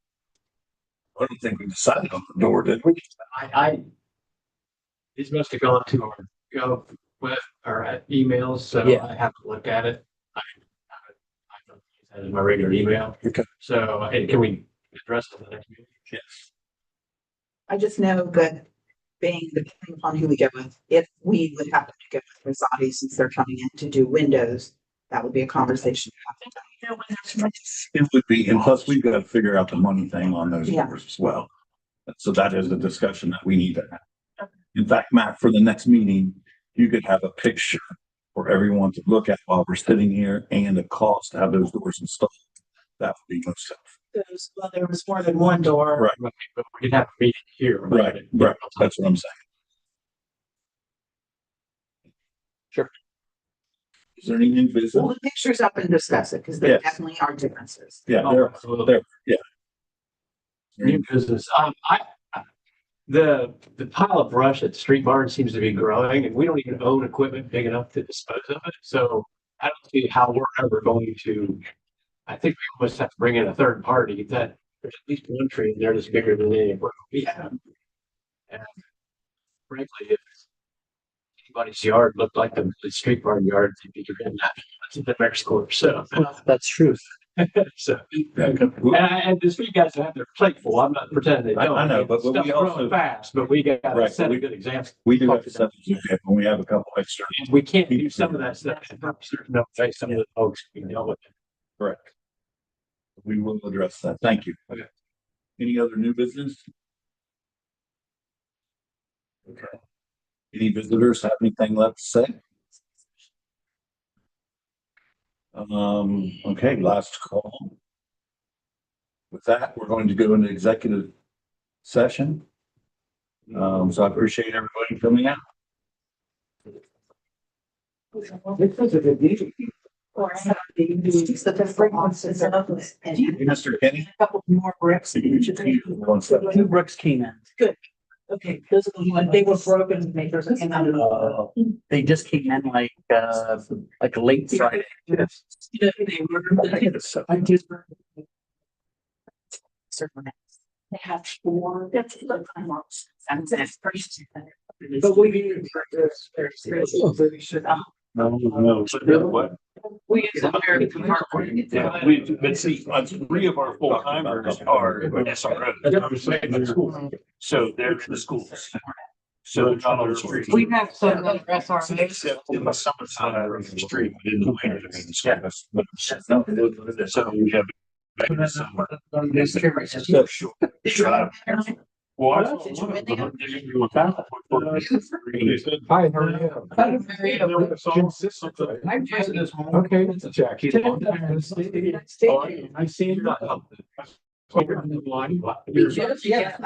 don't think we decided on the door, did we? These must have gone to our Gov web or emails, so Yeah. I haven't looked at it. I don't use that in my regular email. Okay. So, can we address it in the next meeting? Yes. I just know that being depending upon who we go with, if we would happen to go with Rosati since they're coming in to do windows, that would be a conversation. It would be, and plus we've got to figure out the money thing on those Yeah. doors as well. So that is a discussion that we need to have. In fact, Matt, for the next meeting, you could have a picture for everyone to look at while we're sitting here and the cost to have those doors installed. That would be most helpful. Well, there was more than one door. Right. But we can have a meeting here. about Right, it. right. That's what I'm saying. Sure. Is there any new Pull business? the pictures up and discuss it, because there Yes. definitely are differences. Yeah, Oh, absolutely. yeah. New business. The pile of brush at the street barn seems to be growing, and we don't even own equipment big enough to dispose of it. So I don't see how we're ever going to. I think we almost have to bring in a third party. That there's at least one tree in there that's bigger than any equipment we have. And frankly, if anybody's yard looked like the street barn yard, they'd be getting that. That's the mayor's court. So. That's true. So, and the street guys have their plate full. I'm not pretending they I don't. know, but Stuff's we growing also- fast, but we got Right, to set we- a good example. We do have to set the when we have a couple extra. And we can't do some of that stuff. No, face some of the folks we deal with. Correct. We will address that. Thank you. Okay. Any other new business? Okay. Any visitors have anything left to say? Okay, last call. With that, we're going to go into executive session. So I appreciate everybody coming out. Mr. Kenny? A couple more bricks. One second. 2 bricks came in. Okay, those are the ones, they were broken, they came out of. They just came in like late Friday. You know, they were. I just. Certain. They have 4. That's the time marks. And that's first. But we didn't. No. What? We use a very. Yeah, but see, 3 of our full timers are SRO. So they're in the schools. So they're not on the street. We have some that are SROs. Except in the summertime, they're on the street, but in the winter, they're in the school. So we have. Well, I thought one of them, they were back. Hi, how are you? I'm president. Okay, Jackie. I see you. Yeah.